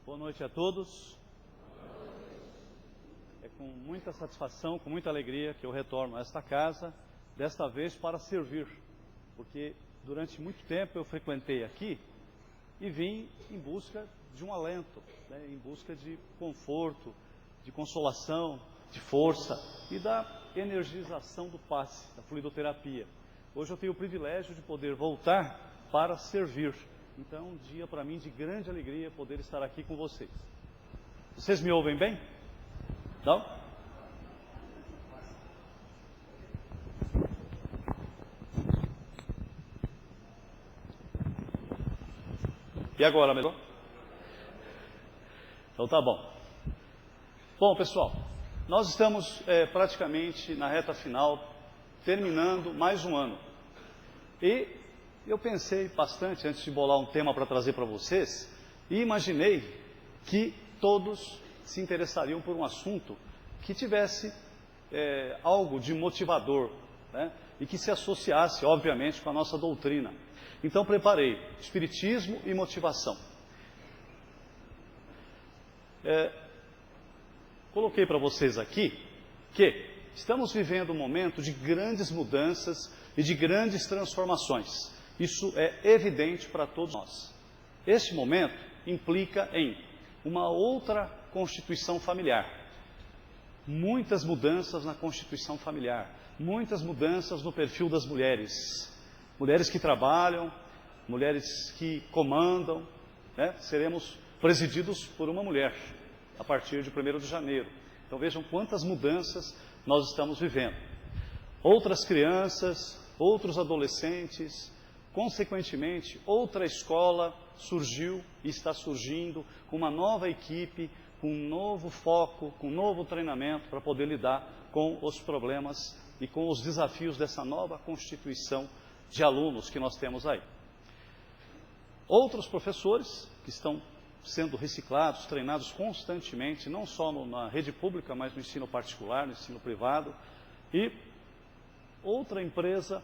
Boa noite a todos. É com muita satisfação, com muita alegria que eu retorno a esta casa, desta vez para servir, porque durante muito tempo eu frequentei aqui e vim em busca de um alento, em busca de conforto, de consolação, de força e da energização do passe, da fluidoterapia. Hoje eu tenho o privilégio de poder voltar para servir. Então, um dia para mim de grande alegria poder estar aqui com vocês. Vocês me ouvem bem? Não? E agora, melhor? Então tá bom. Bom, pessoal, nós estamos praticamente na reta final, terminando mais um ano. E eu pensei bastante antes de bolar um tema para trazer para vocês e imaginei que todos se interessariam por um assunto que tivesse algo de motivador, né? E que se associasse, obviamente, com a nossa doutrina. Então preparei Espiritismo e motivação. Coloquei para vocês aqui que estamos vivendo um momento de grandes mudanças e de grandes transformações. Isso é evidente para todos nós. Este momento implica em uma outra constituição familiar. Muitas mudanças na constituição familiar. Muitas mudanças no perfil das mulheres. Mulheres que trabalham, mulheres que comandam, né? Seremos presididos por uma mulher a partir de 1º de janeiro. Então vejam quantas mudanças nós estamos vivendo. Outras crianças, outros adolescentes. Consequentemente, outra escola surgiu e está surgindo com uma nova equipe, com um novo foco, com um novo treinamento para poder lidar com os problemas e com os desafios dessa nova constituição de alunos que nós temos aí. Outros professores que estão sendo reciclados, treinados constantemente, não só na rede pública, mas no ensino particular, no ensino privado. E outra empresa,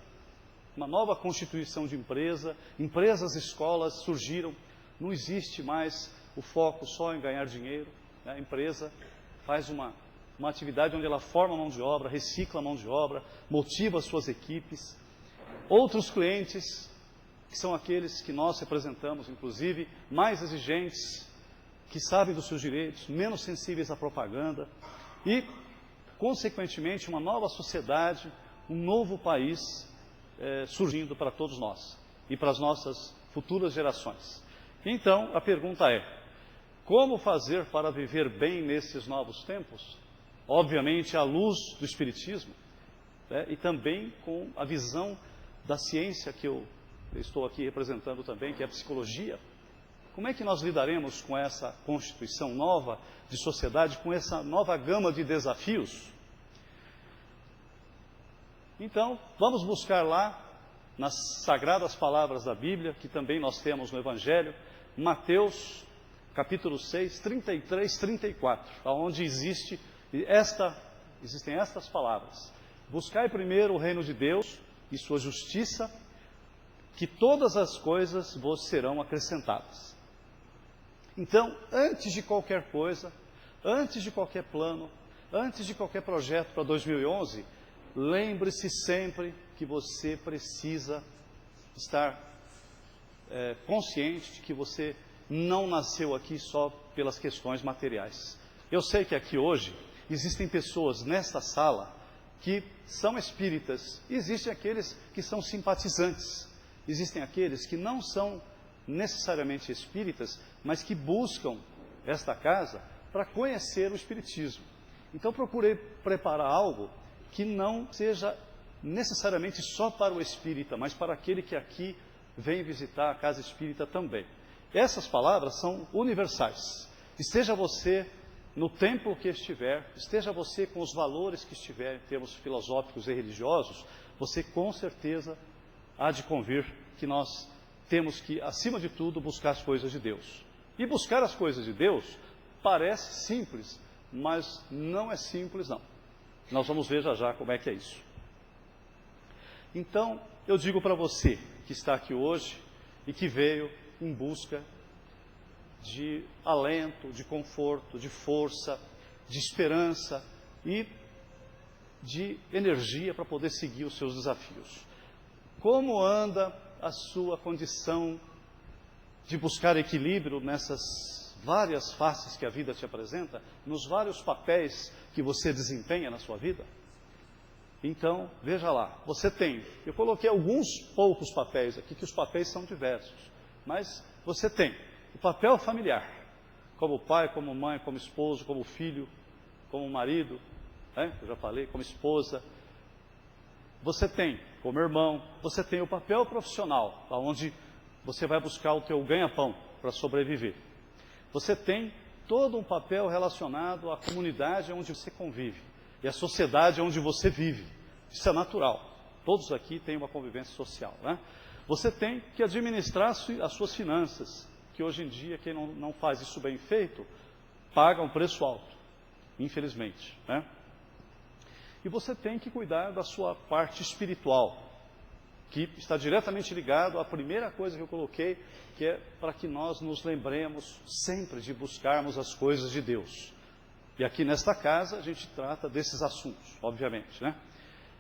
uma nova constituição de empresa, empresas, escolas surgiram, não existe mais o foco só em ganhar dinheiro, né? A empresa faz uma atividade onde ela forma mão de obra, recicla mão de obra, motiva as suas equipes. Outros clientes, que são aqueles que nós representamos, inclusive, mais exigentes, que sabem dos seus direitos, menos sensíveis à propaganda e, consequentemente, uma nova sociedade, um novo país surgindo para todos nós e para as nossas futuras gerações. Então, a pergunta é: como fazer para viver bem nesses novos tempos? Obviamente, à luz do Espiritismo, né? E também com a visão da ciência que eu estou aqui representando também, que é a psicologia. Como é que nós lidaremos com essa constituição nova de sociedade, com essa nova gama de desafios? Então, vamos buscar lá, nas sagradas palavras da Bíblia, que também nós temos no Evangelho, Mateus, capítulo 6, 33, 34, onde existem estas palavras: buscai primeiro o reino de Deus e sua justiça, que todas as coisas vos serão acrescentadas. Então, antes de qualquer coisa, antes de qualquer plano, antes de qualquer projeto para 2011, lembre-se sempre que você precisa estar consciente de que você não nasceu aqui só pelas questões materiais. Eu sei que aqui hoje existem pessoas nesta sala que são espíritas, existem aqueles que são simpatizantes, existem aqueles que não são necessariamente espíritas, mas que buscam esta casa para conhecer o espiritismo. Então procurei preparar algo que não seja necessariamente só para o espírita, mas para aquele que aqui vem visitar a casa espírita também. Essas palavras são universais. Esteja você no templo que estiver, esteja você com os valores que estiver em termos filosóficos e religiosos, você com certeza há de convir que nós temos que, acima de tudo, buscar as coisas de Deus. E buscar as coisas de Deus parece simples, mas não é simples não. Nós vamos ver já já como é que é isso. Então, eu digo para você que está aqui hoje e que veio em busca de alento, de conforto, de força, de esperança e de energia para poder seguir os seus desafios. Como anda a sua condição de buscar equilíbrio nessas várias faces que a vida te apresenta, nos vários papéis que você desempenha na sua vida? Então, veja lá, você tem, eu coloquei alguns poucos papéis aqui, que os papéis são diversos, mas você tem o papel familiar, como pai, como mãe, como esposo, como filho, como marido, né? Eu já falei, como esposa. Você tem como irmão, você tem o papel profissional, onde você vai buscar o teu ganha-pão para sobreviver. Você tem todo um papel relacionado à comunidade onde você convive e à sociedade onde você vive. Isso é natural. Todos aqui têm uma convivência social, né? Você tem que administrar as suas finanças, que hoje em dia quem não faz isso bem feito, paga um preço alto, infelizmente, né? E você tem que cuidar da sua parte espiritual, que está diretamente ligado à primeira coisa que eu coloquei, que é para que nós nos lembremos sempre de buscarmos as coisas de Deus. E aqui nesta casa a gente trata desses assuntos, obviamente, né?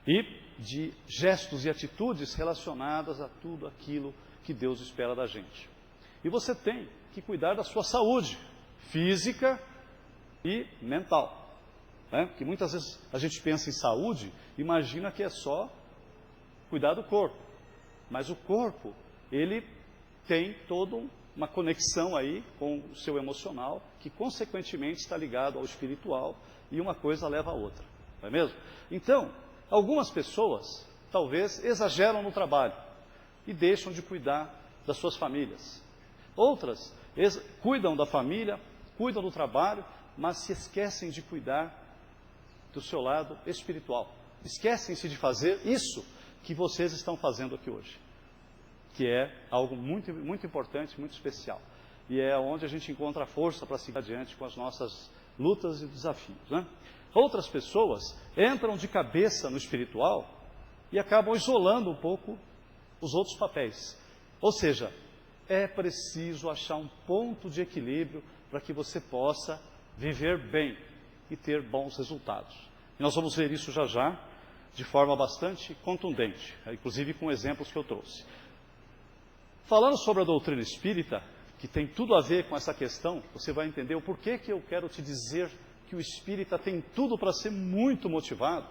E de gestos e atitudes relacionadas a tudo aquilo que Deus espera da gente. E você tem que cuidar da sua saúde física e mental, né? Porque muitas vezes a gente pensa em saúde, imagina que é só cuidar do corpo. Mas o corpo, ele tem toda uma conexão aí com o seu emocional, que consequentemente está ligado ao espiritual, e uma coisa leva a outra, não é mesmo? Então, algumas pessoas talvez exageram no trabalho e deixam de cuidar das suas famílias. Outras cuidam da família, cuidam do trabalho, mas se esquecem de cuidar do seu lado espiritual. Esquecem-se de fazer isso que vocês estão fazendo aqui hoje, que é algo muito, muito importante, muito especial. E é onde a gente encontra força para seguir adiante com as nossas lutas e desafios, né? Outras pessoas entram de cabeça no espiritual e acabam isolando um pouco os outros papéis. Ou seja, é preciso achar um ponto de equilíbrio para que você possa viver bem e ter bons resultados. E nós vamos ver isso já já, de forma bastante contundente, inclusive com exemplos que eu trouxe. Falando sobre a doutrina espírita, que tem tudo a ver com essa questão, você vai entender o porquê que eu quero te dizer que o espírita tem tudo para ser muito motivado,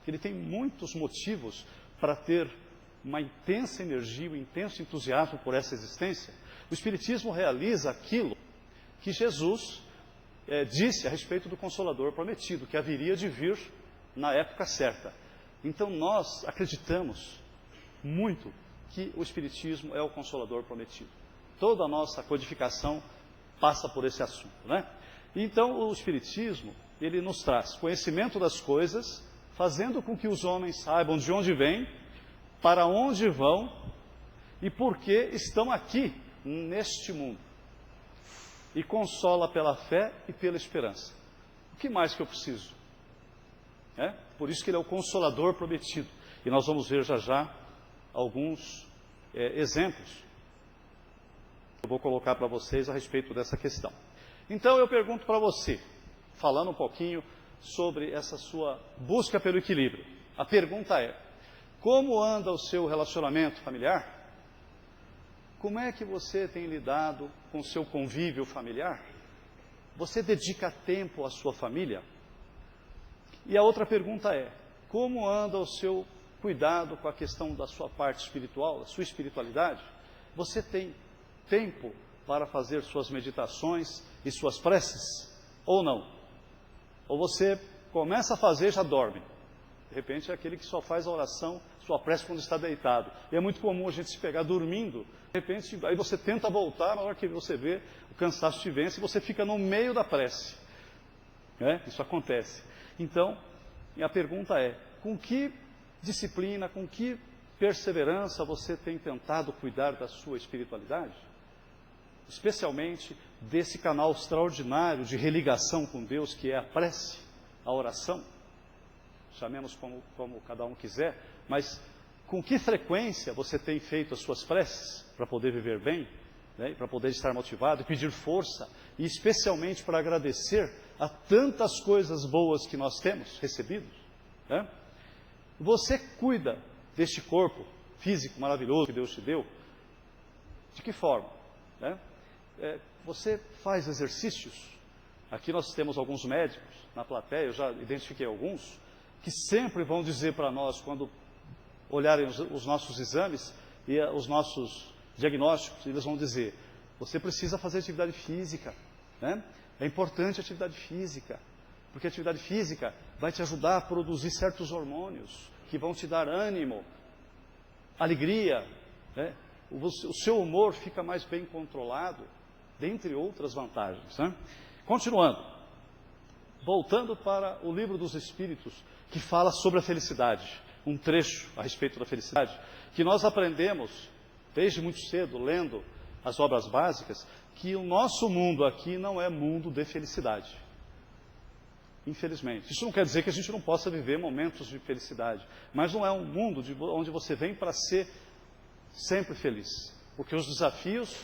que ele tem muitos motivos para ter uma intensa energia, um intenso entusiasmo por essa existência. O espiritismo realiza aquilo que Jesus disse a respeito do Consolador prometido, que haveria de vir na época certa. Então nós acreditamos muito que o Espiritismo é o Consolador prometido. Toda a nossa codificação passa por esse assunto, né? Então o Espiritismo, ele nos traz conhecimento das coisas, fazendo com que os homens saibam de onde vêm, para onde vão e por que estão aqui neste mundo. E consola pela fé e pela esperança. O que mais que eu preciso? Por isso que ele é o Consolador prometido. E nós vamos ver já já alguns exemplos que eu vou colocar para vocês a respeito dessa questão. Então eu pergunto para você, falando um pouquinho sobre essa sua busca pelo equilíbrio. A pergunta é: como anda o seu relacionamento familiar? Como é que você tem lidado com o seu convívio familiar? Você dedica tempo à sua família? E a outra pergunta é: como anda o seu cuidado com a questão da sua parte espiritual, da sua espiritualidade? Você tem tempo para fazer suas meditações e suas preces? Ou não? Ou você começa a fazer e já dorme? De repente é aquele que só faz a oração, sua prece quando está deitado. E é muito comum a gente se pegar dormindo. De repente, aí você tenta voltar, na hora que você vê, o cansaço te vence e você fica no meio da prece. Isso acontece. Então, a pergunta é: com que disciplina, com que perseverança você tem tentado cuidar da sua espiritualidade? Especialmente desse canal extraordinário de religação com Deus, que é a prece, a oração. Chamemos como cada um quiser, mas com que frequência você tem feito as suas preces para poder viver bem? né, para poder estar motivado e pedir força, e especialmente para agradecer a tantas coisas boas que nós temos recebido. Né? Você cuida deste corpo físico maravilhoso que Deus te deu, de que forma? Né? Você faz exercícios. Aqui nós temos alguns médicos na plateia, eu já identifiquei alguns, que sempre vão dizer para nós, quando olharem os nossos exames e os nossos diagnósticos, eles vão dizer: você precisa fazer atividade física, né? É importante a atividade física, porque a atividade física vai te ajudar a produzir certos hormônios que vão te dar ânimo, alegria, né? O seu humor fica mais bem controlado, dentre outras vantagens, né? Continuando, voltando para o livro dos Espíritos, que fala sobre a felicidade, um trecho a respeito da felicidade, que nós aprendemos desde muito cedo, lendo as obras básicas, que o nosso mundo aqui não é mundo de felicidade. Infelizmente. Isso não quer dizer que a gente não possa viver momentos de felicidade, mas não é um mundo onde você vem para ser sempre feliz, porque os desafios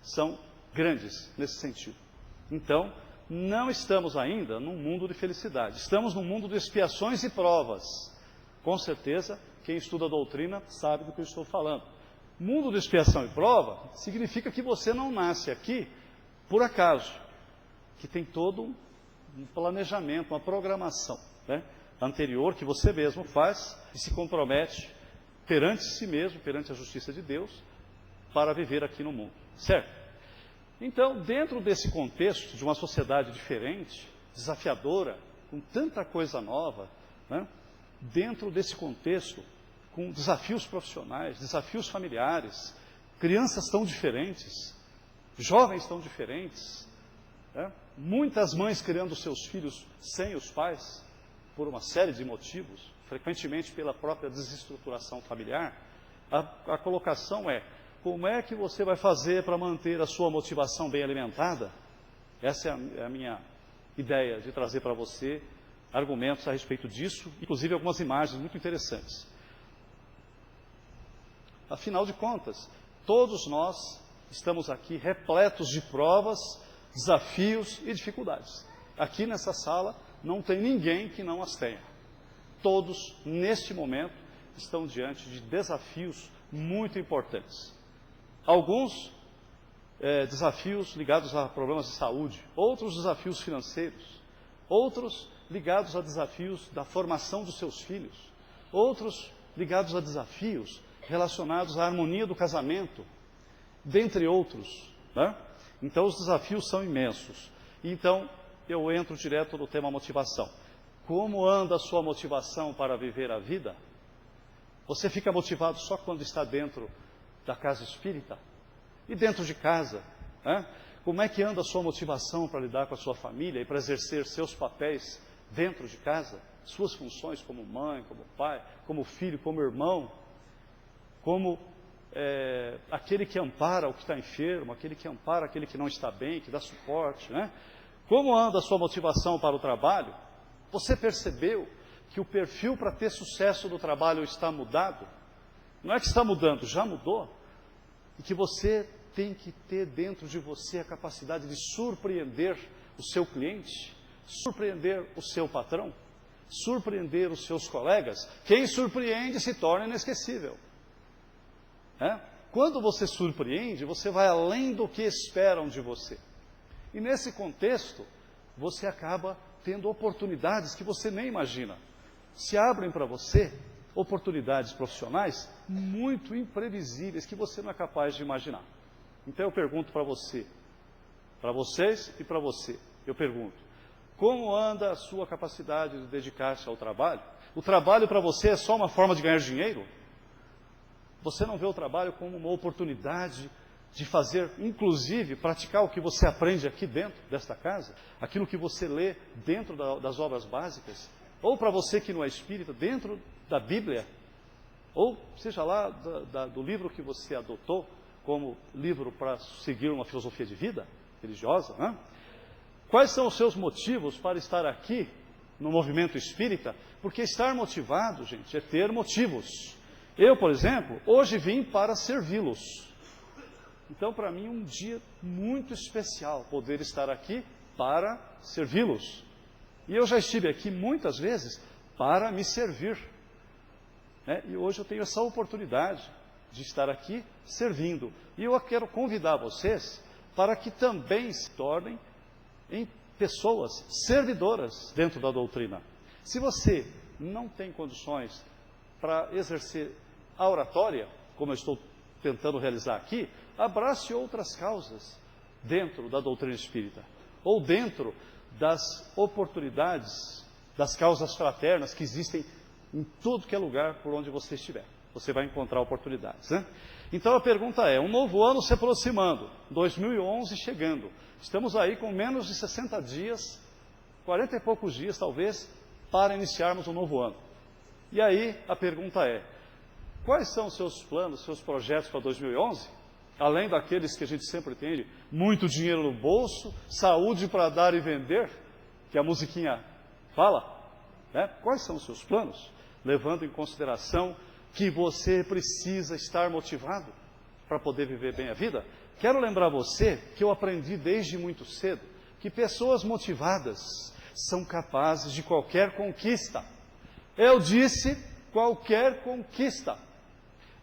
são grandes nesse sentido. Então, não estamos ainda num mundo de felicidade, estamos num mundo de expiações e provas. Com certeza, quem estuda a doutrina sabe do que eu estou falando. Mundo de expiação e prova significa que você não nasce aqui por acaso, que tem todo um planejamento, uma programação, né, anterior que você mesmo faz e se compromete perante si mesmo, perante a justiça de Deus, para viver aqui no mundo, certo? Então, dentro desse contexto de uma sociedade diferente, desafiadora, com tanta coisa nova, né, dentro desse contexto, com desafios profissionais, desafios familiares, crianças tão diferentes, jovens tão diferentes, né, muitas mães criando seus filhos sem os pais, por uma série de motivos, frequentemente pela própria desestruturação familiar, a colocação é: como é que você vai fazer para manter a sua motivação bem alimentada? Essa é a minha ideia de trazer para você argumentos a respeito disso, inclusive algumas imagens muito interessantes. Afinal de contas, todos nós estamos aqui repletos de provas, desafios e dificuldades. Aqui nessa sala não tem ninguém que não as tenha. Todos, neste momento, estão diante de desafios muito importantes. Alguns desafios ligados a problemas de saúde, outros desafios financeiros, outros ligados a desafios da formação dos seus filhos, outros ligados a desafios relacionados à harmonia do casamento, dentre outros, né? Então os desafios são imensos. Então eu entro direto no tema motivação. Como anda a sua motivação para viver a vida? Você fica motivado só quando está dentro da casa espírita? E dentro de casa? Né? Como é que anda a sua motivação para lidar com a sua família e para exercer seus papéis dentro de casa? Suas funções como mãe, como pai, como filho, como irmão, como aquele que ampara o que está enfermo, aquele que ampara aquele que não está bem, que dá suporte, né? Como anda a sua motivação para o trabalho? Você percebeu que o perfil para ter sucesso no trabalho está mudado? Não é que está mudando, já mudou. E que você tem que ter dentro de você a capacidade de surpreender o seu cliente, surpreender o seu patrão, surpreender os seus colegas. Quem surpreende se torna inesquecível. Quando você surpreende, você vai além do que esperam de você. E nesse contexto, você acaba tendo oportunidades que você nem imagina. Se abrem para você oportunidades profissionais muito imprevisíveis que você não é capaz de imaginar. Então eu pergunto para você, para vocês e para você, eu pergunto: como anda a sua capacidade de dedicar-se ao trabalho? O trabalho para você é só uma forma de ganhar dinheiro? Você não vê o trabalho como uma oportunidade de fazer, inclusive, praticar o que você aprende aqui dentro desta casa, aquilo que você lê dentro das obras básicas, ou para você que não é espírita, dentro da Bíblia, ou seja lá do livro que você adotou como livro para seguir uma filosofia de vida religiosa, né? Quais são os seus motivos para estar aqui no movimento espírita? Porque estar motivado, gente, é ter motivos. Eu, por exemplo, hoje vim para servi-los. Então, para mim, um dia muito especial poder estar aqui para servi-los. E eu já estive aqui muitas vezes para me servir. E hoje eu tenho essa oportunidade de estar aqui servindo. E eu quero convidar vocês para que também se tornem em pessoas servidoras dentro da doutrina. Se você não tem condições para exercer a oratória, como eu estou tentando realizar aqui, abrace outras causas dentro da doutrina espírita, ou dentro das oportunidades, das causas fraternas que existem em tudo que é lugar por onde você estiver. Você vai encontrar oportunidades, né? Então a pergunta é, um novo ano se aproximando, 2011 chegando, estamos aí com menos de 60 dias, 40 e poucos dias talvez, para iniciarmos um novo ano. E aí a pergunta é, quais são os seus planos, seus projetos para 2011? Além daqueles que a gente sempre tem, muito dinheiro no bolso, saúde para dar e vender, que a musiquinha fala, né? Quais são os seus planos? Levando em consideração que você precisa estar motivado para poder viver bem a vida. Quero lembrar você que eu aprendi desde muito cedo que pessoas motivadas são capazes de qualquer conquista. Eu disse qualquer conquista.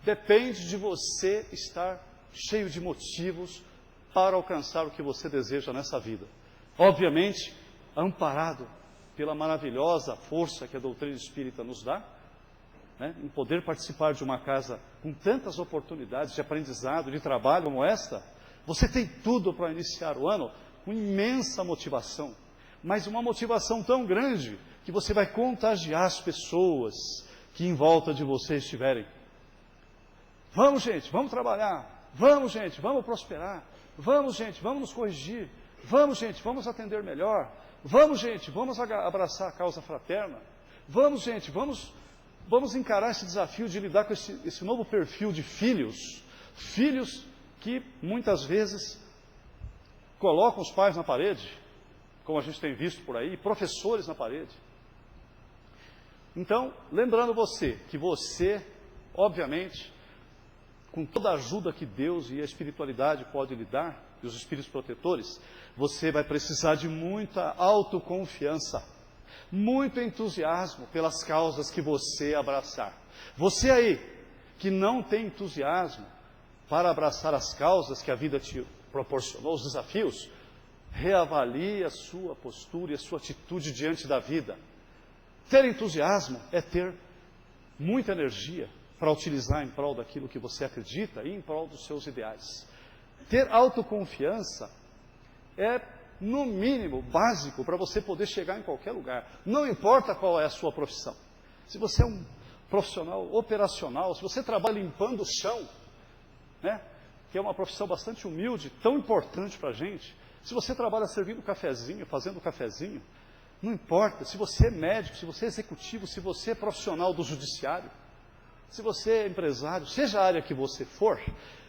Depende de você estar cheio de motivos para alcançar o que você deseja nessa vida. Obviamente, amparado pela maravilhosa força que a doutrina espírita nos dá, em poder participar de uma casa com tantas oportunidades de aprendizado, de trabalho como esta, você tem tudo para iniciar o ano com imensa motivação, mas uma motivação tão grande que você vai contagiar as pessoas que em volta de você estiverem. Vamos, gente, vamos trabalhar. Vamos, gente, vamos prosperar. Vamos, gente, vamos nos corrigir. Vamos, gente, vamos atender melhor. Vamos, gente, vamos abraçar a causa fraterna. Vamos, gente, vamos encarar esse desafio de lidar com esse novo perfil de filhos. Filhos que muitas vezes colocam os pais na parede, como a gente tem visto por aí, professores na parede. Então, lembrando você, que você, obviamente, com toda a ajuda que Deus e a espiritualidade pode lhe dar, e os espíritos protetores, você vai precisar de muita autoconfiança, muito entusiasmo pelas causas que você abraçar. Você aí, que não tem entusiasmo para abraçar as causas que a vida te proporcionou, os desafios, reavalie a sua postura e a sua atitude diante da vida. Ter entusiasmo é ter muita energia para utilizar em prol daquilo que você acredita e em prol dos seus ideais. Ter autoconfiança é, no mínimo, básico para você poder chegar em qualquer lugar. Não importa qual é a sua profissão. Se você é um profissional operacional, se você trabalha limpando o chão, que é uma profissão bastante humilde, tão importante para a gente. Se você trabalha servindo cafezinho, fazendo cafezinho, não importa. Se você é médico, se você é executivo, se você é profissional do judiciário, se você é empresário, seja a área que você for,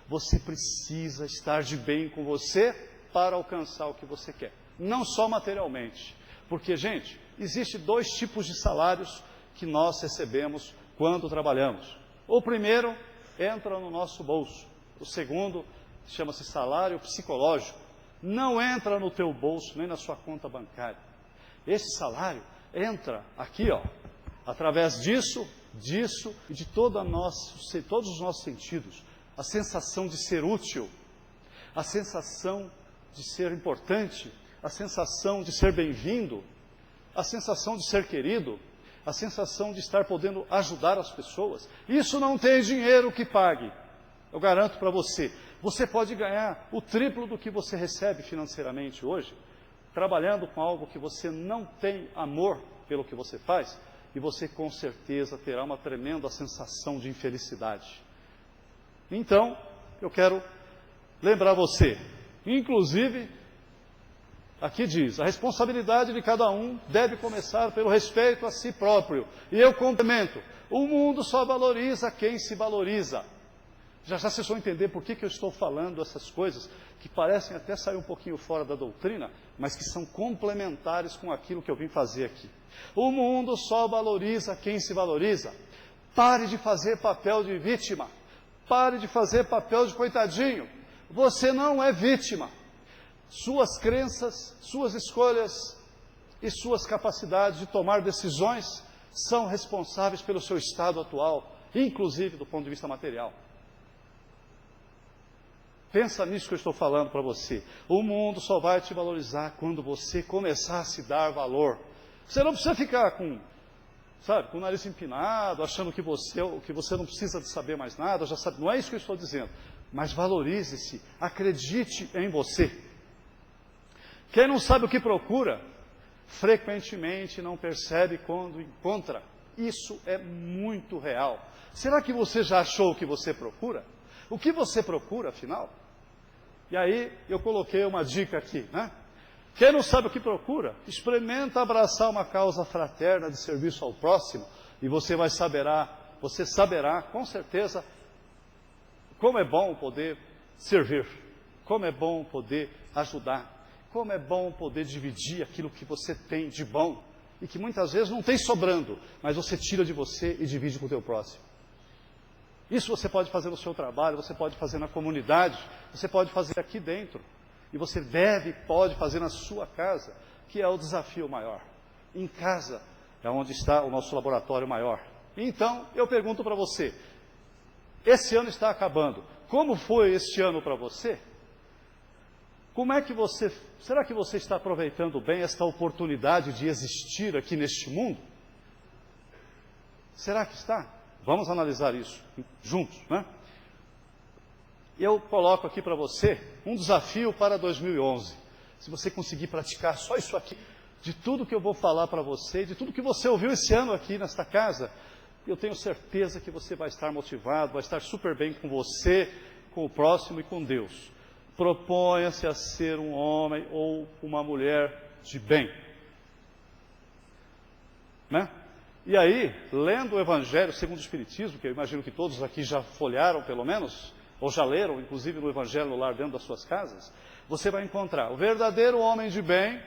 você precisa estar de bem com você para alcançar o que você quer. Não só materialmente. Porque, gente, existem dois tipos de salários que nós recebemos quando trabalhamos. O primeiro entra no nosso bolso. O segundo chama-se salário psicológico. Não entra no teu bolso, nem na sua conta bancária. Esse salário entra aqui, através disso e de todos os nossos sentidos. A sensação de ser útil, a sensação de ser importante, a sensação de ser bem-vindo, a sensação de ser querido, a sensação de estar podendo ajudar as pessoas. Isso não tem dinheiro que pague. Eu garanto para você. Você pode ganhar o triplo do que você recebe financeiramente hoje, trabalhando com algo que você não tem amor pelo que você faz, e você com certeza terá uma tremenda sensação de infelicidade. Então, eu quero lembrar você, inclusive, aqui diz, a responsabilidade de cada um deve começar pelo respeito a si próprio. E eu complemento, o mundo só valoriza quem se valoriza. Já vocês vão entender por que eu estou falando essas coisas, que parecem até sair um pouquinho fora da doutrina, mas que são complementares com aquilo que eu vim fazer aqui. O mundo só valoriza quem se valoriza. Pare de fazer papel de vítima. Pare de fazer papel de coitadinho. você não é vítima. Suas crenças, suas escolhas e suas capacidades de tomar decisões são responsáveis pelo seu estado atual, inclusive do ponto de vista material. Pensa nisso que eu estou falando para você. O mundo só vai te valorizar quando você começar a se dar valor. Você não precisa ficar com o nariz empinado, achando que você não precisa de saber mais nada, já sabe. Não é isso que eu estou dizendo. Mas valorize-se, acredite em você. Quem não sabe o que procura, frequentemente não percebe quando encontra. Isso é muito real. Será que você já achou o que você procura? O que você procura, afinal? E aí, eu coloquei uma dica aqui, né? Quem não sabe o que procura, experimenta abraçar uma causa fraterna de serviço ao próximo, e você saberá, com certeza, como é bom poder servir, como é bom poder ajudar, como é bom poder dividir aquilo que você tem de bom, e que muitas vezes não tem sobrando, mas você tira de você e divide com o teu próximo. Isso você pode fazer no seu trabalho, você pode fazer na comunidade, você pode fazer aqui dentro. E você pode fazer na sua casa, que é o desafio maior. Em casa é onde está o nosso laboratório maior. Então, eu pergunto para você, esse ano está acabando. Como foi este ano para você? Será que você está aproveitando bem esta oportunidade de existir aqui neste mundo? Será que está? Vamos analisar isso juntos, né? Eu coloco aqui para você um desafio para 2011. Se você conseguir praticar só isso aqui, de tudo que eu vou falar para você, de tudo que você ouviu esse ano aqui nesta casa, eu tenho certeza que você vai estar motivado, vai estar super bem com você, com o próximo e com Deus. Proponha-se a ser um homem ou uma mulher de bem. Né? E aí, lendo o Evangelho segundo o Espiritismo, que eu imagino que todos aqui já folhearam pelo menos, ou já leram, inclusive no Evangelho no lar dentro das suas casas, você vai encontrar o verdadeiro homem de bem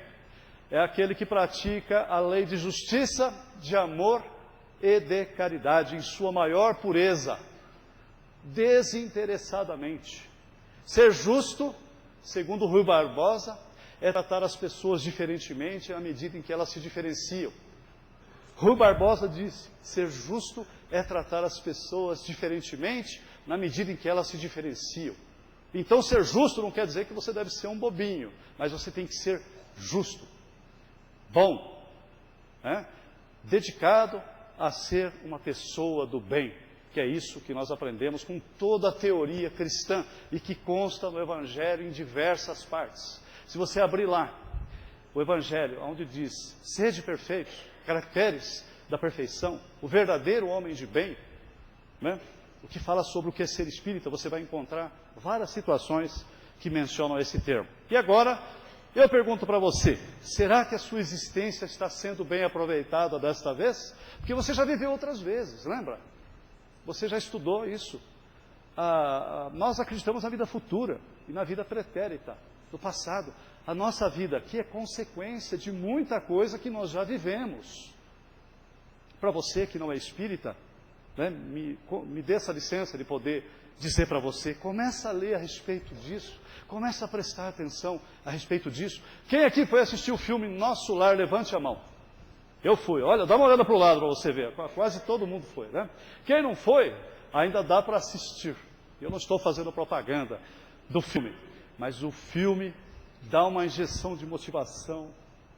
é aquele que pratica a lei de justiça, de amor e de caridade em sua maior pureza, desinteressadamente. Ser justo, segundo Rui Barbosa, é tratar as pessoas diferentemente à medida em que elas se diferenciam. Rui Barbosa disse, ser justo é tratar as pessoas diferentemente na medida em que elas se diferenciam. Então, ser justo não quer dizer que você deve ser um bobinho, mas você tem que ser justo, bom, né? Dedicado a ser uma pessoa do bem, que é isso que nós aprendemos com toda a teoria cristã e que consta no Evangelho em diversas partes. Se você abrir lá o Evangelho, onde diz, sede perfeitos, caracteres da perfeição, o verdadeiro homem de bem, né? O que fala sobre o que é ser espírita, você vai encontrar várias situações que mencionam esse termo. E agora, eu pergunto para você, será que a sua existência está sendo bem aproveitada desta vez? Porque você já viveu outras vezes, lembra? Você já estudou isso. Nós acreditamos na vida futura e na vida pretérita, do passado. A nossa vida aqui é consequência de muita coisa que nós já vivemos. Para você que não é espírita, né, me dê essa licença de poder dizer para você, começa a ler a respeito disso, começa a prestar atenção a respeito disso. Quem aqui foi assistir o filme Nosso Lar? Levante a mão. Eu fui. Olha, dá uma olhada para o lado para você ver. Quase todo mundo foi, né? Quem não foi, ainda dá para assistir. Eu não estou fazendo propaganda do filme, mas o filme dá uma injeção de motivação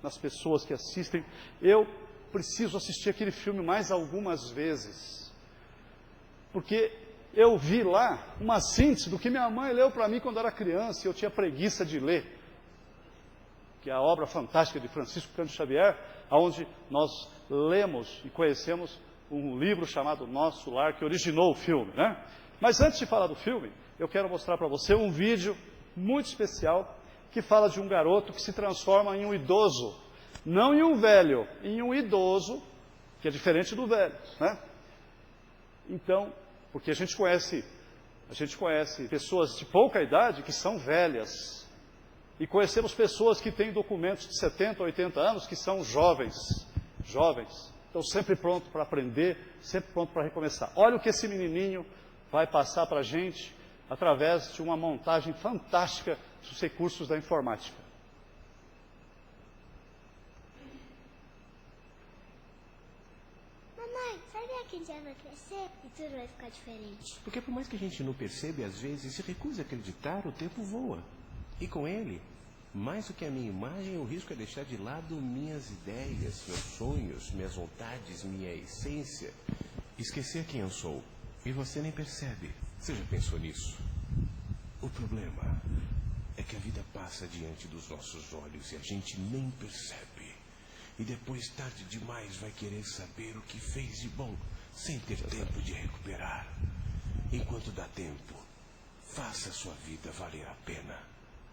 nas pessoas que assistem. Eu preciso assistir aquele filme mais algumas vezes, porque eu vi lá uma síntese do que minha mãe leu para mim quando era criança e eu tinha preguiça de ler, que é a obra fantástica de Francisco Cândido Xavier, onde nós lemos e conhecemos um livro chamado Nosso Lar, que originou o filme, né? Mas antes de falar do filme, eu quero mostrar para você um vídeo muito especial que fala de um garoto que se transforma em um idoso, não em um velho, em um idoso, que é diferente do velho, né? Então, porque a gente conhece pessoas de pouca idade que são velhas, e conhecemos pessoas que têm documentos de 70, 80 anos que são jovens, estão sempre pronto para aprender, sempre pronto para recomeçar. Olha o que esse menininho vai passar para a gente através de uma montagem fantástica dos recursos da informática. Mamãe, sabia que a gente vai crescer e tudo vai ficar diferente? Porque por mais que a gente não perceba, às vezes se recusa a acreditar, o tempo voa. E com ele, mais do que a minha imagem, o risco é deixar de lado minhas ideias, meus sonhos, minhas vontades, minha essência. Esquecer quem eu sou. E você nem percebe. Você já pensou nisso? O problema é que a vida passa diante dos nossos olhos e a gente nem percebe. E depois, tarde demais, vai querer saber o que fez de bom, sem ter tempo de recuperar. Enquanto dá tempo, faça a sua vida valer a pena,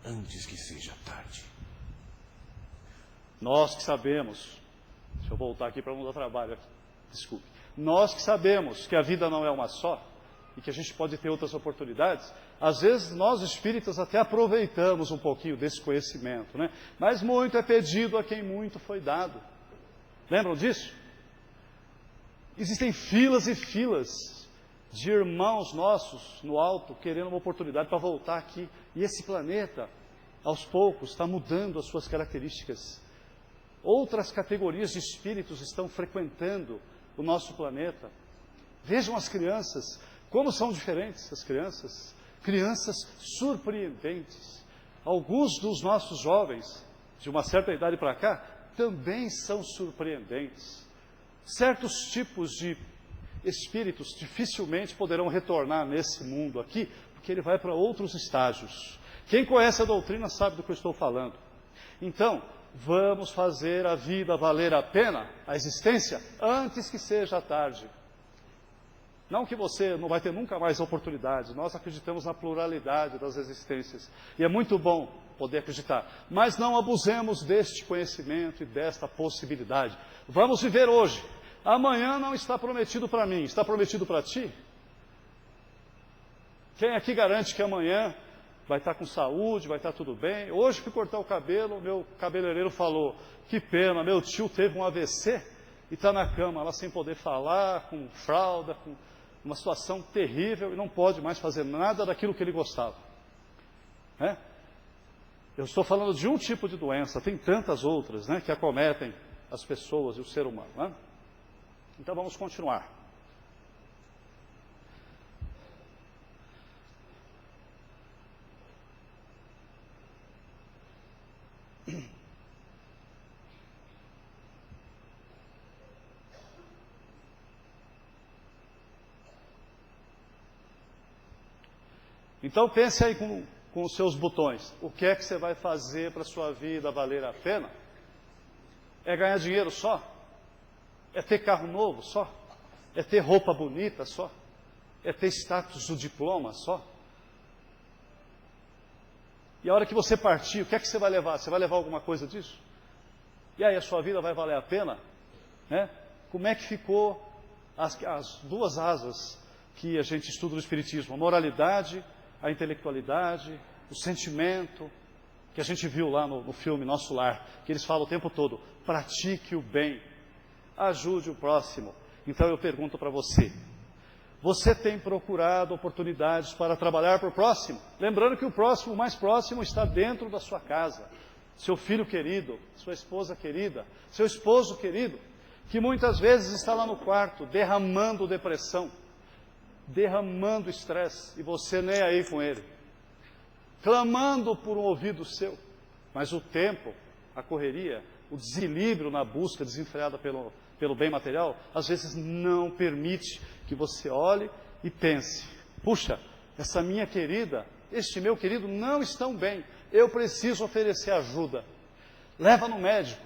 antes que seja tarde. Nós que sabemos, deixa eu voltar aqui para o mundo do trabalho, desculpe. Nós que sabemos que a vida não é uma só, e que a gente pode ter outras oportunidades, às vezes nós espíritas até aproveitamos um pouquinho desse conhecimento, né? Mas muito é pedido a quem muito foi dado. Lembram disso? Existem filas e filas de irmãos nossos no alto querendo uma oportunidade para voltar aqui. E esse planeta, aos poucos, está mudando as suas características. Outras categorias de espíritos estão frequentando o nosso planeta. Vejam as crianças, como são diferentes as crianças. Crianças surpreendentes. Alguns dos nossos jovens, de uma certa idade para cá, também são surpreendentes. Certos tipos de espíritos dificilmente poderão retornar nesse mundo aqui, porque ele vai para outros estágios. Quem conhece a doutrina sabe do que eu estou falando. Então, vamos fazer a vida valer a pena, a existência, antes que seja tarde. Não que você não vai ter nunca mais oportunidades, nós acreditamos na pluralidade das existências. E é muito bom poder acreditar. Mas não abusemos deste conhecimento e desta possibilidade. Vamos viver hoje. Amanhã não está prometido para mim, está prometido para ti? Quem aqui garante que amanhã vai estar com saúde, vai estar tudo bem? Hoje fui cortar o cabelo, meu cabeleireiro falou, que pena, meu tio teve um AVC e está na cama lá sem poder falar, com fralda, com uma situação terrível e não pode mais fazer nada daquilo que ele gostava. Né? Eu estou falando de um tipo de doença, tem tantas outras, né, que acometem as pessoas e o ser humano. Né? Então vamos continuar. Então pense aí com os seus botões. O que é que você vai fazer para a sua vida valer a pena? É ganhar dinheiro só? É ter carro novo só? É ter roupa bonita só? É ter status do diploma só? E a hora que você partir, o que é que você vai levar? Você vai levar alguma coisa disso? E aí a sua vida vai valer a pena? Né? Como é que ficou as duas asas que a gente estuda no Espiritismo? A moralidade, a intelectualidade, o sentimento, que a gente viu lá no filme Nosso Lar, que eles falam o tempo todo, pratique o bem, ajude o próximo. Então eu pergunto para você, você tem procurado oportunidades para trabalhar para o próximo? Lembrando que o próximo, o mais próximo, está dentro da sua casa. Seu filho querido, sua esposa querida, seu esposo querido, que muitas vezes está lá no quarto, derramando depressão, derramando estresse, e você nem aí com ele, clamando por um ouvido seu, mas o tempo, a correria, o desequilíbrio na busca desenfreada pelo bem material, às vezes não permite que você olhe e pense, puxa, essa minha querida, este meu querido não estão bem, eu preciso oferecer ajuda, leva no médico,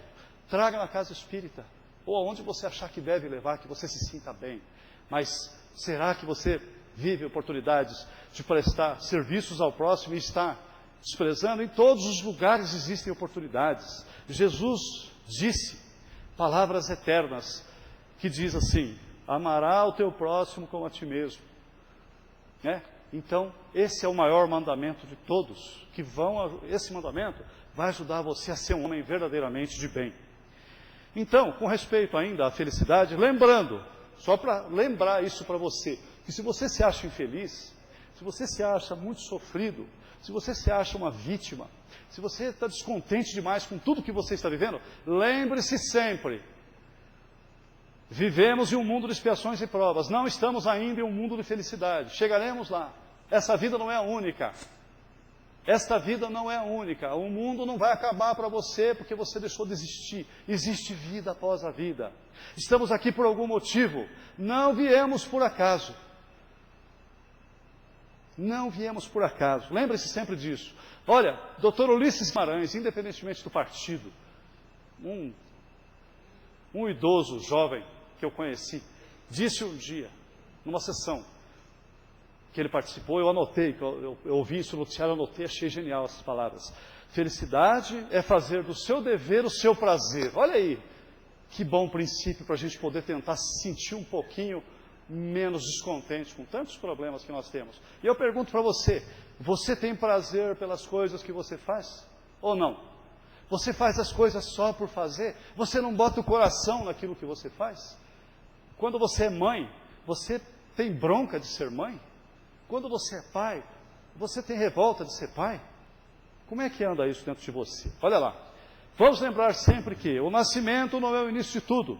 traga na casa espírita, ou aonde você achar que deve levar, que você se sinta bem, mas será que você vive oportunidades de prestar serviços ao próximo e está desprezando? Em todos os lugares existem oportunidades. Jesus disse palavras eternas, que diz assim, amará o teu próximo como a ti mesmo. Né? Então, esse é o maior mandamento de todos, esse mandamento vai ajudar você a ser um homem verdadeiramente de bem. Então, com respeito ainda à felicidade, lembrando, só para lembrar isso para você, que se você se acha infeliz, se você se acha muito sofrido, se você se acha uma vítima, se você está descontente demais com tudo que você está vivendo, lembre-se sempre, vivemos em um mundo de expiações e provas, não estamos ainda em um mundo de felicidade, chegaremos lá. Essa vida não é a única. Esta vida não é a única. O mundo não vai acabar para você porque você deixou de existir. Existe vida após a vida. Estamos aqui por algum motivo. Não viemos por acaso. Não viemos por acaso. Lembre-se sempre disso. Olha, Dr. Ulisses Guimarães, independentemente do partido, um idoso jovem que eu conheci, disse um dia, numa sessão que ele participou, eu anotei, eu ouvi isso no noticiário, anotei, achei genial essas palavras. Felicidade é fazer do seu dever o seu prazer. Olha aí, que bom princípio para a gente poder tentar se sentir um pouquinho menos descontente com tantos problemas que nós temos. E eu pergunto para você, você tem prazer pelas coisas que você faz? Ou não? Você faz as coisas só por fazer? Você não bota o coração naquilo que você faz? Quando você é mãe, você tem bronca de ser mãe? Quando você é pai, você tem revolta de ser pai? Como é que anda isso dentro de você? Olha lá, vamos lembrar sempre que o nascimento não é o início de tudo.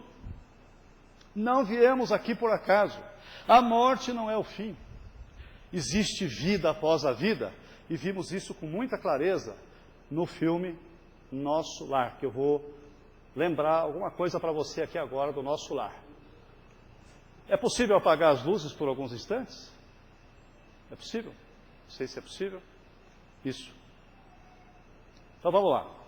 Não viemos aqui por acaso. A morte não é o fim. Existe vida após a vida, e vimos isso com muita clareza no filme Nosso Lar, que eu vou lembrar alguma coisa para você aqui agora do Nosso Lar. É possível apagar as luzes por alguns instantes? É possível? Não sei se é possível. Isso. Então vamos lá.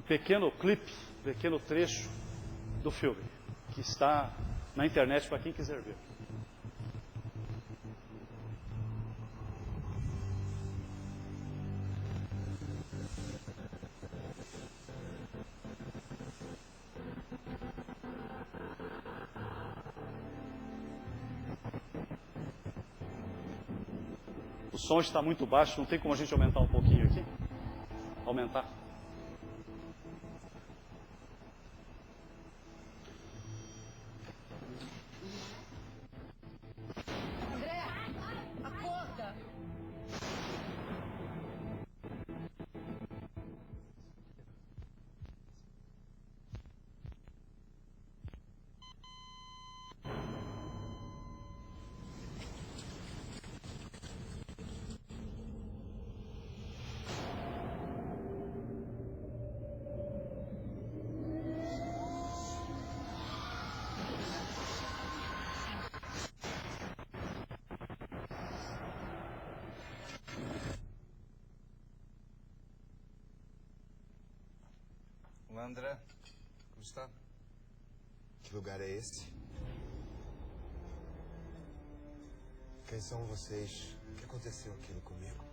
Pequeno clipe, pequeno trecho do filme, que está na internet para quem quiser ver. O som está muito baixo, não tem como a gente aumentar um pouquinho aqui? Aumentar. Olá, André. Como está? Que lugar é esse? Quem são vocês? O que aconteceu aquilo comigo?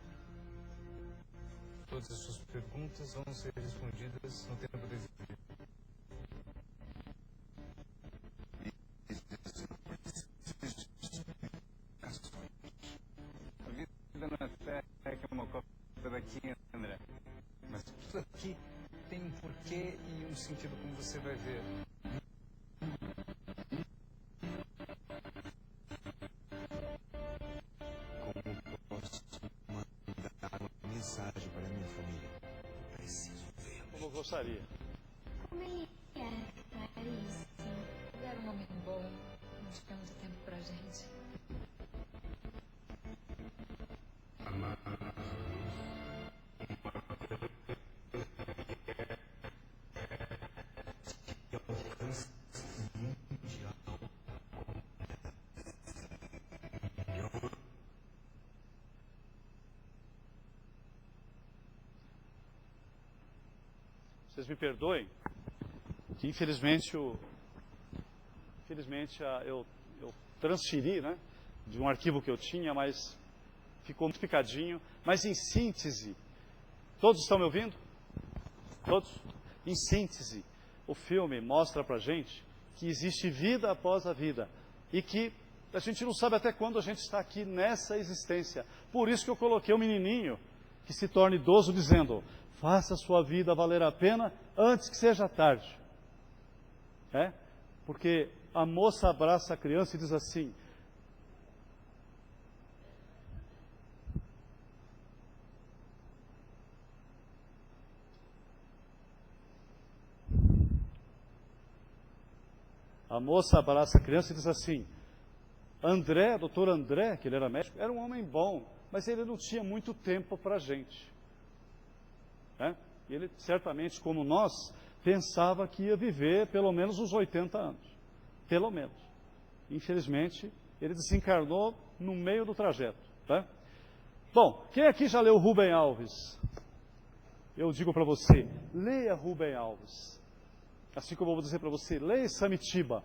Todas as suas perguntas vão ser respondidas no tempo devido. A vida na Terra é que é uma cópia daqui, André. Mas tudo aqui tem um porquê e um sentido, como você vai ver. Como posso mandar uma mensagem para minha família? Preciso ver. Como eu gostaria. Como ele é, Paris? Ele era um homem bom, não tinha muito tempo pra gente. Vocês me perdoem, que infelizmente eu transferi, né, de um arquivo que eu tinha, mas ficou muito picadinho. Mas em síntese, todos estão me ouvindo? Todos? Em síntese, o filme mostra pra gente que existe vida após a vida e que a gente não sabe até quando a gente está aqui nessa existência. Por isso que eu coloquei o menininho que se torna idoso dizendo: faça a sua vida valer a pena antes que seja tarde. Porque a moça abraça a criança e diz assim: André, doutor André, que ele era médico, era um homem bom, mas ele não tinha muito tempo para a gente. Ele, certamente, como nós, pensava que ia viver pelo menos uns 80 anos. Pelo menos. Infelizmente, ele desencarnou no meio do trajeto. Bom, quem aqui já leu Rubem Alves? Eu digo para você, leia Rubem Alves. Assim como eu vou dizer para você, leia Samitiba.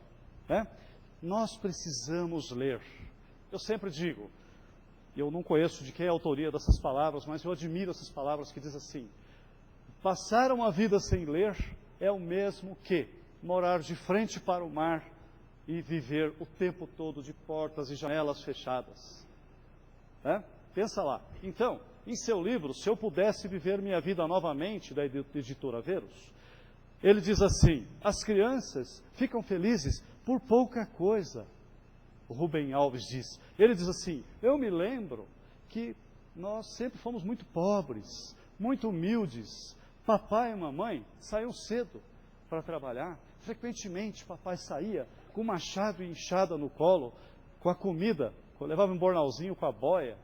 Nós precisamos ler. Eu sempre digo, eu não conheço de quem é a autoria dessas palavras, mas eu admiro essas palavras que diz assim: passar uma vida sem ler é o mesmo que morar de frente para o mar e viver o tempo todo de portas e janelas fechadas. Pensa lá. Então, em seu livro, Se Eu Pudesse Viver Minha Vida Novamente, da editora Verus, ele diz assim: as crianças ficam felizes por pouca coisa. O Rubem Alves diz. Ele diz assim: eu me lembro que nós sempre fomos muito pobres, muito humildes. Papai e mamãe saíam cedo para trabalhar. Frequentemente papai saía com machado e enxada no colo, com a comida, levava um bornalzinho com a boia.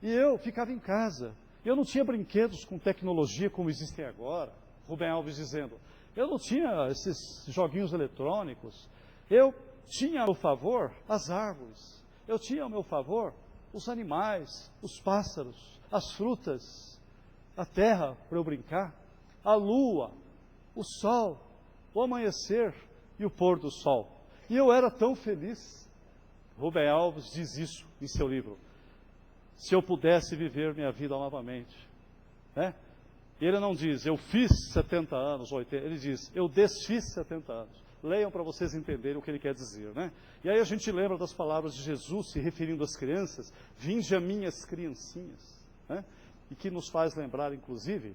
E eu ficava em casa. Eu não tinha brinquedos com tecnologia como existem agora. Rubem Alves dizendo: eu não tinha esses joguinhos eletrônicos. Eu tinha ao meu favor as árvores. Eu tinha ao meu favor os animais, os pássaros, as frutas, a terra para eu brincar, a lua, o sol, o amanhecer e o pôr do sol. E eu era tão feliz. Rubem Alves diz isso em seu livro. Se eu pudesse viver minha vida novamente. Ele não diz, eu fiz 70 anos, 80, ele diz, eu desfiz 70 anos. Leiam para vocês entenderem o que ele quer dizer. E aí a gente lembra das palavras de Jesus se referindo às crianças: vinde a minhas criancinhas. E que nos faz lembrar, inclusive,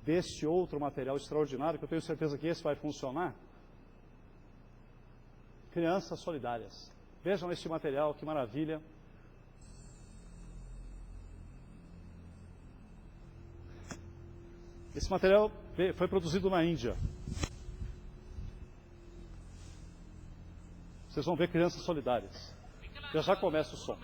deste outro material extraordinário, que eu tenho certeza que esse vai funcionar. Crianças Solidárias. Vejam este material, que maravilha. Esse material foi produzido na Índia. Vocês vão ver Crianças Solidárias. Já começa o som.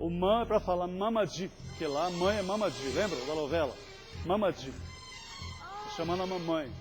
O mãe é para falar mamadi, porque lá a mãe é mamadi, lembra da novela? Mamadi. Chamando a mamãe.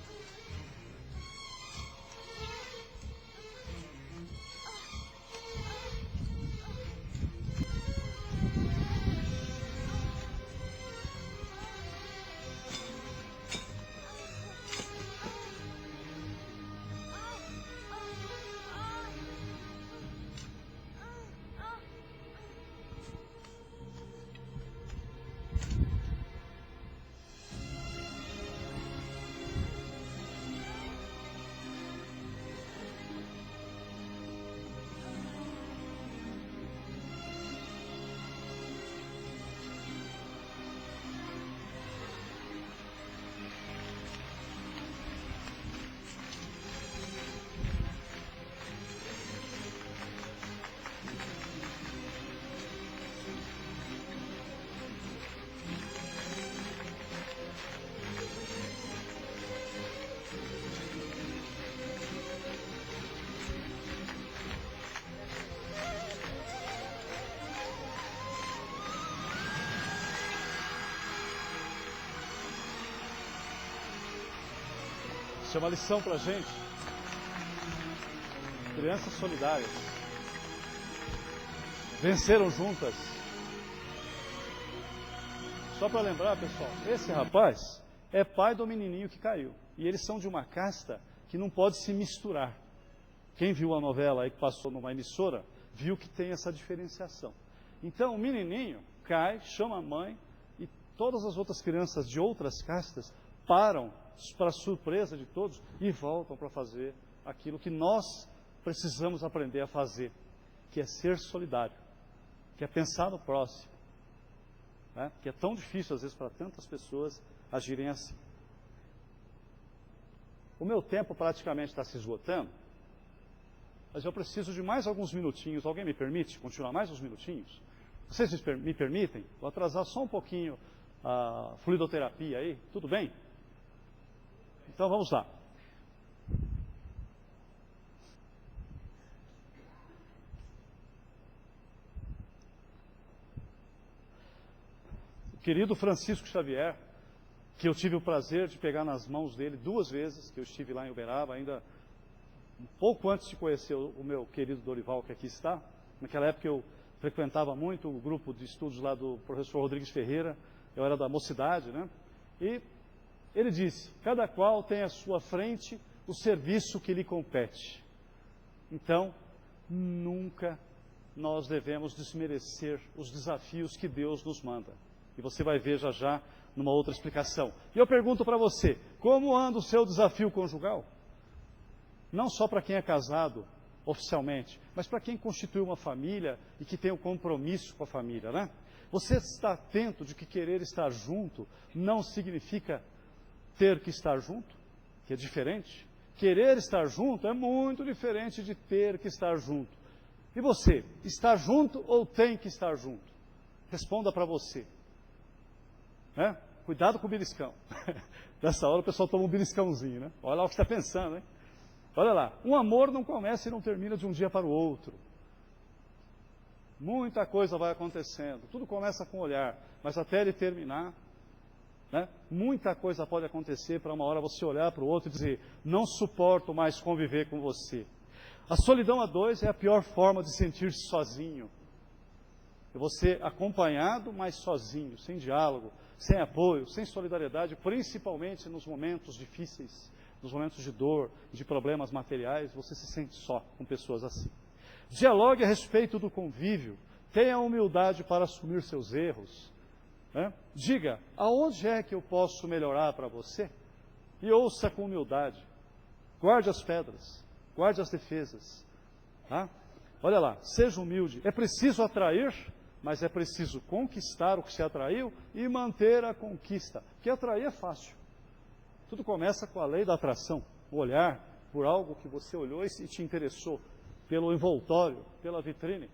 Isso é uma lição para a gente. Crianças solidárias. Venceram juntas. Só para lembrar, pessoal, esse rapaz é pai do menininho que caiu. E eles são de uma casta que não pode se misturar. Quem viu a novela aí que passou numa emissora, viu que tem essa diferenciação. Então, o menininho cai, chama a mãe, e todas as outras crianças de outras castas param, para surpresa de todos, e voltam para fazer aquilo que nós precisamos aprender a fazer, que é ser solidário, que é pensar no próximo, né? Que é tão difícil às vezes para tantas pessoas agirem assim. O meu tempo praticamente está se esgotando, mas eu preciso de mais alguns minutinhos. Alguém me permite continuar mais uns minutinhos? Vocês me permitem? Vou atrasar só um pouquinho a fluidoterapia aí, tudo bem? Então vamos lá. O querido Francisco Xavier, que eu tive o prazer de pegar nas mãos dele 2 vezes, que eu estive lá em Uberaba, ainda um pouco antes de conhecer o meu querido Dorival, que aqui está. Naquela época eu frequentava muito o grupo de estudos lá do professor Rodrigues Ferreira, eu era da mocidade, né? E ele disse, cada qual tem à sua frente o serviço que lhe compete. Então, nunca nós devemos desmerecer os desafios que Deus nos manda. E você vai ver já já numa outra explicação. E eu pergunto para você, como anda o seu desafio conjugal? Não só para quem é casado oficialmente, mas para quem constitui uma família e que tem um compromisso com a família, né? Você está atento de que querer estar junto não significa ter que estar junto, que é diferente. Querer estar junto é muito diferente de ter que estar junto. E você, está junto ou tem que estar junto? Responda para você. Né? Cuidado com o beliscão. Nessa hora o pessoal toma um beliscãozinho, né? Olha lá o que está pensando, hein? Olha lá, um amor não começa e não termina de um dia para o outro. Muita coisa vai acontecendo, tudo começa com o olhar, mas até ele terminar, né, muita coisa pode acontecer para uma hora você olhar para o outro e dizer, não suporto mais conviver com você. A solidão a 2 é a pior forma de sentir-se sozinho. É você acompanhado, mas sozinho, sem diálogo, sem apoio, sem solidariedade, principalmente nos momentos difíceis, nos momentos de dor, de problemas materiais, você se sente só com pessoas assim. Dialogue a respeito do convívio, tenha humildade para assumir seus erros. Né? Diga, aonde é que eu posso melhorar para você? E ouça com humildade. Guarde as pedras, guarde as defesas. Tá? Olha lá, seja humilde. É preciso atrair, mas é preciso conquistar o que se atraiu e manter a conquista. Porque atrair é fácil. Tudo começa com a lei da atração. O olhar por algo que você olhou e te interessou. Pelo envoltório, pela vitrine.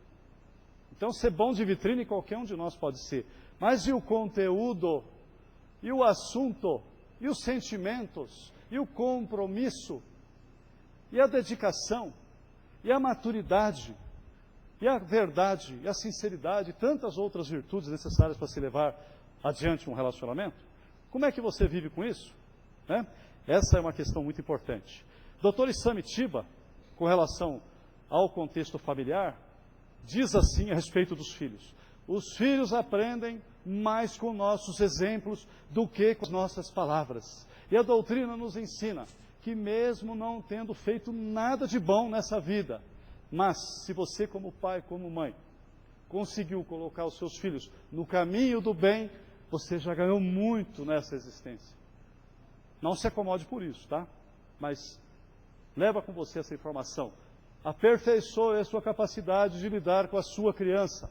Então, ser bom de vitrine, qualquer um de nós pode ser. Mas e o conteúdo? E o assunto? E os sentimentos? E o compromisso? E a dedicação? E a maturidade? E a verdade? E a sinceridade? E tantas outras virtudes necessárias para se levar adiante um relacionamento? Como é que você vive com isso? Né? Essa é uma questão muito importante. Dr. Isamitiba, com relação ao contexto familiar, diz assim a respeito dos filhos. Os filhos aprendem mais com nossos exemplos do que com as nossas palavras. E a doutrina nos ensina que mesmo não tendo feito nada de bom nessa vida, mas se você como pai, como mãe, conseguiu colocar os seus filhos no caminho do bem, você já ganhou muito nessa existência. Não se acomode por isso, tá? Mas leva com você essa informação. Aperfeiçoe a sua capacidade de lidar com a sua criança.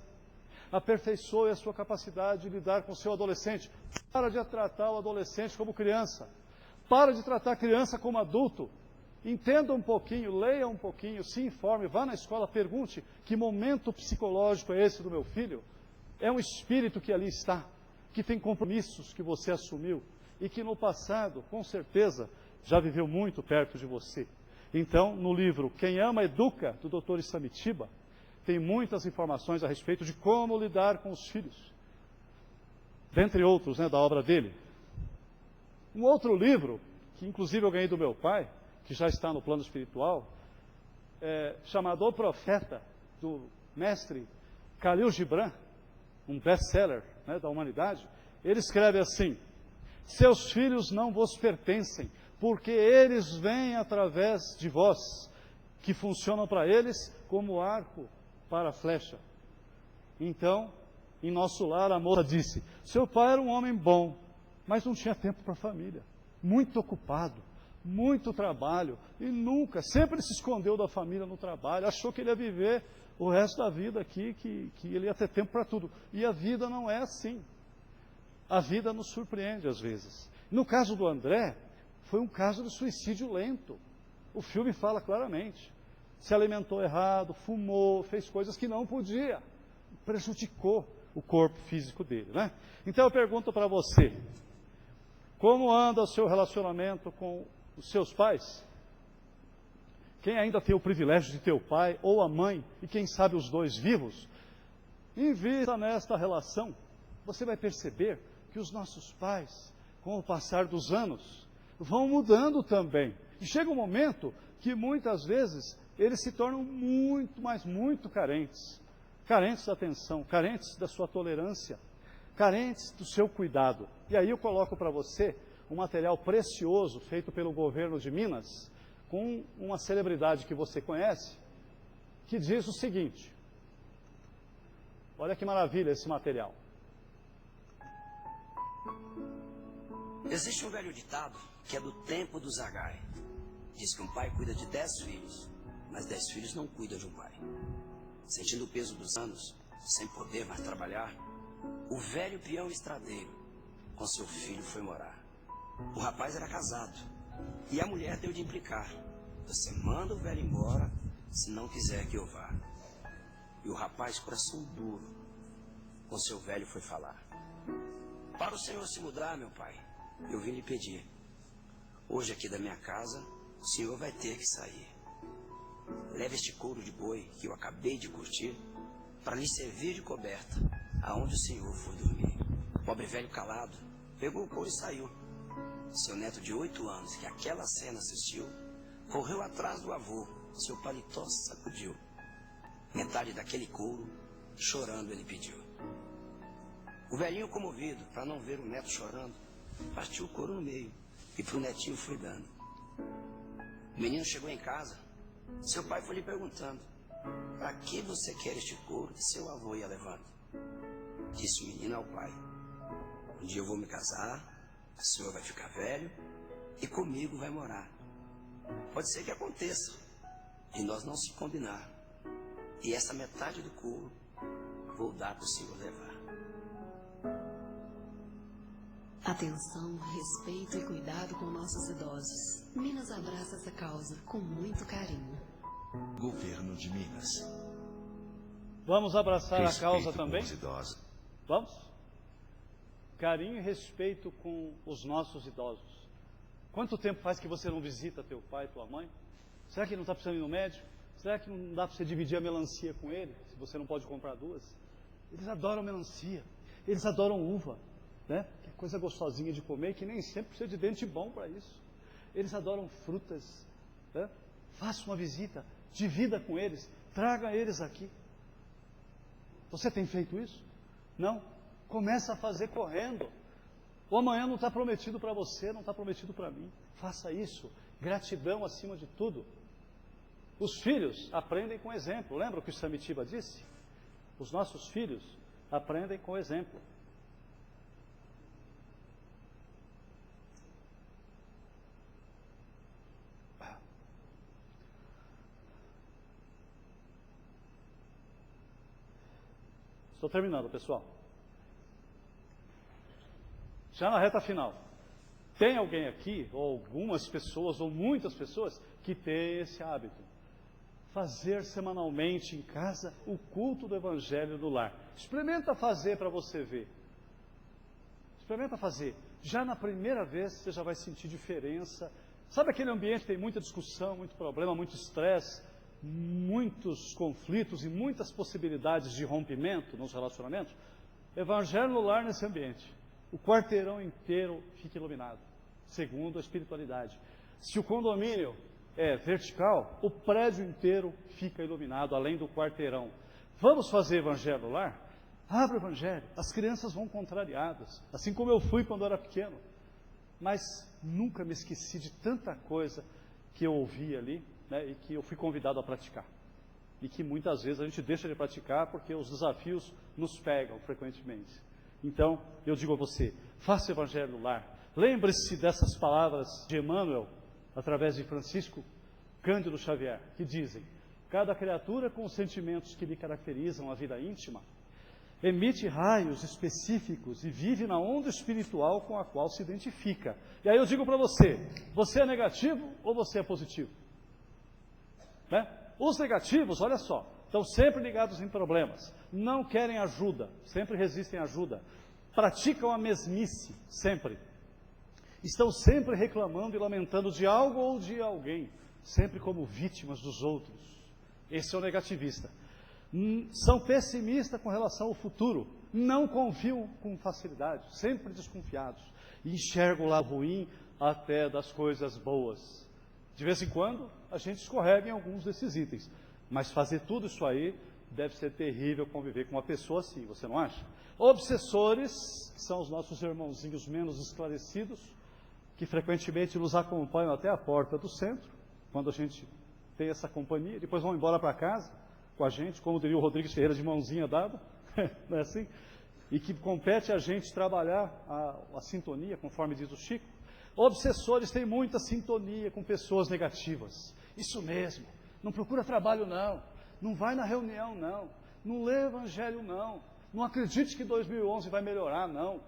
Aperfeiçoe a sua capacidade de lidar com o seu adolescente. Para de tratar o adolescente como criança. Para de tratar a criança como adulto. Entenda um pouquinho, leia um pouquinho, se informe, vá na escola, pergunte que momento psicológico é esse do meu filho. É um espírito que ali está, que tem compromissos que você assumiu e que no passado, com certeza, já viveu muito perto de você. Então, no livro Quem Ama Educa, do Dr. Isamitiba, tem muitas informações a respeito de como lidar com os filhos. Dentre outros, né, da obra dele. Um outro livro, que inclusive eu ganhei do meu pai, que já está no plano espiritual, chamado O Profeta, do mestre Khalil Gibran, um best-seller, né, da humanidade. Ele escreve assim: seus filhos não vos pertencem, porque eles vêm através de vós, que funcionam para eles como arco para a flecha. Então, em nosso lar, a moça disse: seu pai era um homem bom, mas não tinha tempo para a família, muito ocupado, muito trabalho, e sempre se escondeu da família no trabalho, achou que ele ia viver o resto da vida aqui, que ele ia ter tempo para tudo. E a vida não é assim. A vida nos surpreende às vezes. No caso do André, foi um caso de suicídio lento. O filme fala claramente. Se alimentou errado, fumou, fez coisas que não podia, prejudicou o corpo físico dele, né? Então eu pergunto para você: como anda o seu relacionamento com os seus pais? Quem ainda tem o privilégio de ter o pai ou a mãe, e quem sabe os dois vivos, invista nesta relação. Você vai perceber que os nossos pais, com o passar dos anos, vão mudando também. E chega um momento que muitas vezes eles se tornam muito, mas muito carentes. Carentes da atenção, carentes da sua tolerância, carentes do seu cuidado. E aí eu coloco para você um material precioso feito pelo governo de Minas, com uma celebridade que você conhece, que diz o seguinte: olha que maravilha esse material. Existe um velho ditado que é do tempo do Zagai. Diz que um pai cuida de 10 filhos, mas 10 filhos não cuidam de um pai. Sentindo o peso dos anos, sem poder mais trabalhar, o velho peão estradeiro com seu filho foi morar. O rapaz era casado e a mulher deu de implicar: você manda o velho embora se não quiser que eu vá. E o rapaz, coração duro, com seu velho foi falar: para o senhor se mudar, meu pai, eu vim lhe pedir. Hoje aqui da minha casa, o senhor vai ter que sair. Leve este couro de boi que eu acabei de curtir para lhe servir de coberta aonde o senhor for dormir. O pobre velho calado pegou o couro e saiu. Seu neto de 8 anos, que aquela cena assistiu, correu atrás do avô, seu paletó sacudiu. Metade daquele couro, chorando, ele pediu. O velhinho, comovido, para não ver o neto chorando, partiu o couro no meio e pro netinho foi dando. O menino chegou em casa, seu pai foi lhe perguntando: para que você quer este couro que seu avô ia levando? Disse o menino ao pai: um dia eu vou me casar, o senhor vai ficar velho e comigo vai morar. Pode ser que aconteça de nós não se combinar, e essa metade do couro vou dar para o senhor levar. Atenção, respeito e cuidado com nossos idosos. Minas abraça essa causa com muito carinho. Governo de Minas. Vamos abraçar a causa Respeito também? com os idosos. Vamos? Carinho e respeito com os nossos idosos. Quanto tempo faz que você não visita teu pai, tua mãe? Será que não está precisando ir no médico? Será que não dá para você dividir a melancia com ele, se você não pode comprar duas? Eles adoram melancia, eles adoram uva, né? Que é coisa gostosinha de comer, que nem sempre precisa de dente bom para isso. Eles adoram frutas, né? Faça uma visita, divida com eles, traga eles aqui. Você tem feito isso? Não? Começa a fazer correndo. O amanhã não está prometido para você, não está prometido para mim. Faça isso. Gratidão acima de tudo. Os filhos aprendem com exemplo. Lembra o que o Samitiba disse? Os nossos filhos aprendem com exemplo. Estou terminando, pessoal. Já na reta final. Tem alguém aqui, ou algumas pessoas, ou muitas pessoas, que tem esse hábito. Fazer semanalmente em casa o culto do Evangelho no lar. Experimenta fazer para você ver. Experimenta fazer. Já na primeira vez você já vai sentir diferença. Sabe aquele ambiente que tem muita discussão, muito problema, muito estresse, muitos conflitos e muitas possibilidades de rompimento nos relacionamentos? Evangelho no lar nesse ambiente. O quarteirão inteiro fica iluminado. segundo a espiritualidade. Se o condomínio é vertical, o prédio inteiro fica iluminado, além do quarteirão. Vamos fazer evangelho no lar? Abre o evangelho. As crianças vão contrariadas, assim como eu fui quando eu era pequeno. Mas nunca me esqueci de tanta coisa que eu ouvi ali, né, e que eu fui convidado a praticar. E que muitas vezes a gente deixa de praticar porque os desafios nos pegam frequentemente. Então, eu digo a você, faça o evangelho no lar. Lembre-se dessas palavras de Emmanuel, através de Francisco Cândido Xavier, que dizem: cada criatura com os sentimentos que lhe caracterizam a vida íntima, emite raios específicos e vive na onda espiritual com a qual se identifica. E aí eu digo para você, você é negativo ou você é positivo? Né? Os negativos, olha só, estão sempre ligados em problemas, não querem ajuda, sempre resistem à ajuda, praticam a mesmice, sempre. Estão sempre reclamando e lamentando de algo ou de alguém, sempre como vítimas dos outros. Esse é o negativista. São pessimistas com relação ao futuro, não confiam com facilidade, sempre desconfiados, e enxergam o lado ruim até das coisas boas. De vez em quando, a gente escorrega em alguns desses itens, mas fazer tudo isso aí deve ser terrível conviver com uma pessoa assim, você não acha? Obsessores, que são os nossos irmãozinhos menos esclarecidos, que frequentemente nos acompanham até a porta do centro, quando a gente tem essa companhia, depois vão embora para casa com a gente, como diria o Rodrigues Ferreira, de mãozinha dada, não é assim? E que compete a gente trabalhar a sintonia, conforme diz o Chico. Obsessores têm muita sintonia com pessoas negativas, isso mesmo, não procura trabalho não, não vai na reunião não, não lê evangelho não, não acredite que 2011 vai melhorar não,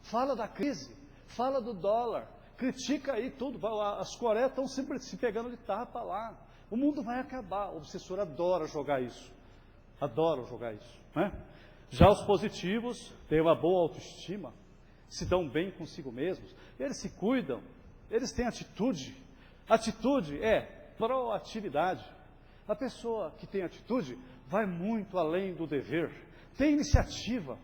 fala da crise, fala do dólar, critica aí tudo, as Coreias estão sempre se pegando de tapa lá, o mundo vai acabar. O obsessor adora jogar isso, né? Já os positivos têm uma boa autoestima, se dão bem consigo mesmos, eles se cuidam, eles têm atitude. Atitude é proatividade. A pessoa que tem atitude vai muito além do dever, tem iniciativa.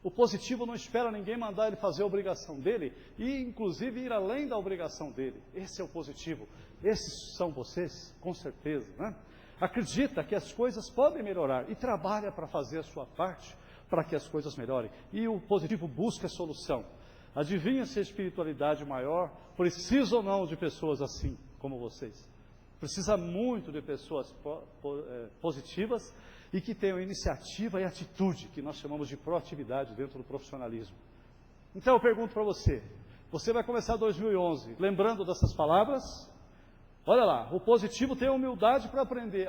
O positivo não espera ninguém mandar ele fazer a obrigação dele e, inclusive, ir além da obrigação dele. Esse é o positivo. Esses são vocês, com certeza, né? Acredita que as coisas podem melhorar e trabalha para fazer a sua parte para que as coisas melhorem. E o positivo busca a solução. Adivinha se a espiritualidade maior precisa ou não de pessoas assim como vocês? Precisa muito de pessoas positivas e que tenham iniciativa e atitude, que nós chamamos de proatividade dentro do profissionalismo. Então eu pergunto para você, você vai começar 2011 lembrando dessas palavras? Olha lá, o positivo tem humildade para aprender.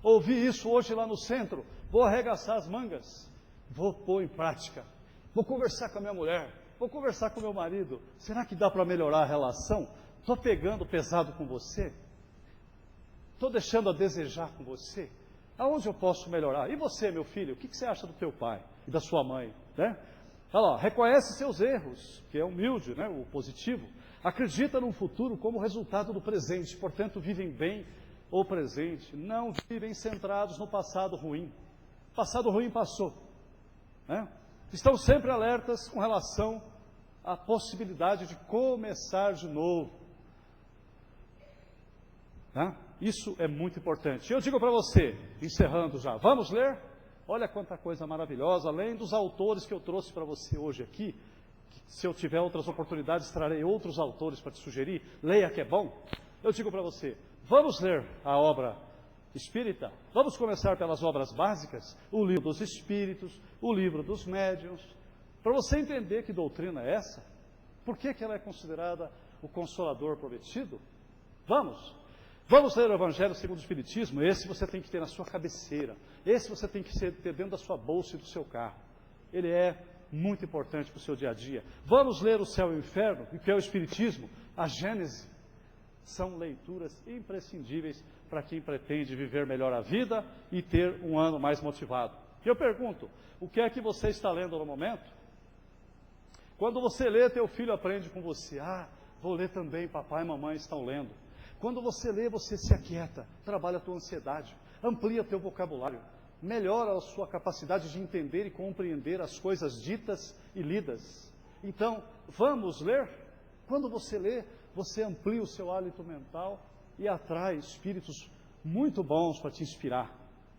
Ouvi isso hoje lá no centro, vou arregaçar as mangas, vou pôr em prática, vou conversar com a minha mulher, vou conversar com o meu marido. Será que dá para melhorar a relação? Estou pegando pesado com você? Estou deixando a desejar com você? Aonde eu posso melhorar? E você, meu filho, o que você acha do teu pai e da sua mãe? Né? Olha lá, reconhece seus erros, que é humilde, né? O positivo. Acredita no futuro como resultado do presente, portanto vivem bem o presente, não vivem centrados no passado ruim. O passado ruim passou. Né? Estão sempre alertas com relação à possibilidade de começar de novo. Tá? Isso é muito importante. Eu digo para você, encerrando já, vamos ler? Olha quanta coisa maravilhosa, além dos autores que eu trouxe para você hoje aqui, que, se eu tiver outras oportunidades, trarei outros autores para te sugerir, leia que é bom. Eu digo para você, vamos ler a obra espírita? Vamos começar pelas obras básicas, o livro dos espíritos, o livro dos médiuns, para você entender que doutrina é essa, por que ela é considerada o Consolador prometido. Vamos ler o Evangelho segundo o Espiritismo. Esse você tem que ter na sua cabeceira. Esse você tem que ter dentro da sua bolsa e do seu carro. Ele é muito importante para o seu dia a dia. Vamos ler o Céu e o Inferno, o que é o Espiritismo, a Gênese. São leituras imprescindíveis para quem pretende viver melhor a vida e ter um ano mais motivado. E eu pergunto, o que é que você está lendo no momento? Quando você lê, teu filho aprende com você. Vou ler também, papai e mamãe estão lendo. Quando você lê, você se aquieta, trabalha a tua ansiedade, amplia teu vocabulário, melhora a sua capacidade de entender e compreender as coisas ditas e lidas. Então, vamos ler? Quando você lê, você amplia o seu hálito mental e atrai espíritos muito bons para te inspirar.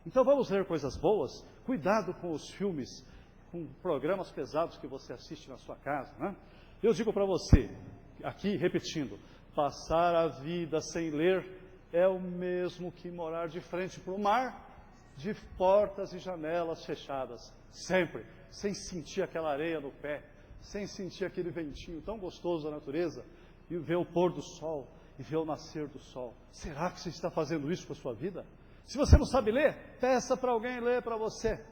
Então vamos ler coisas boas, cuidado com os filmes, com programas pesados que você assiste na sua casa, né? Eu digo para você, aqui repetindo, passar a vida sem ler é o mesmo que morar de frente para o mar, de portas e janelas fechadas, sempre, sem sentir aquela areia no pé, sem sentir aquele ventinho tão gostoso da natureza, e ver o pôr do sol, e ver o nascer do sol. Será que você está fazendo isso com a sua vida? Se você não sabe ler, peça para alguém ler para você.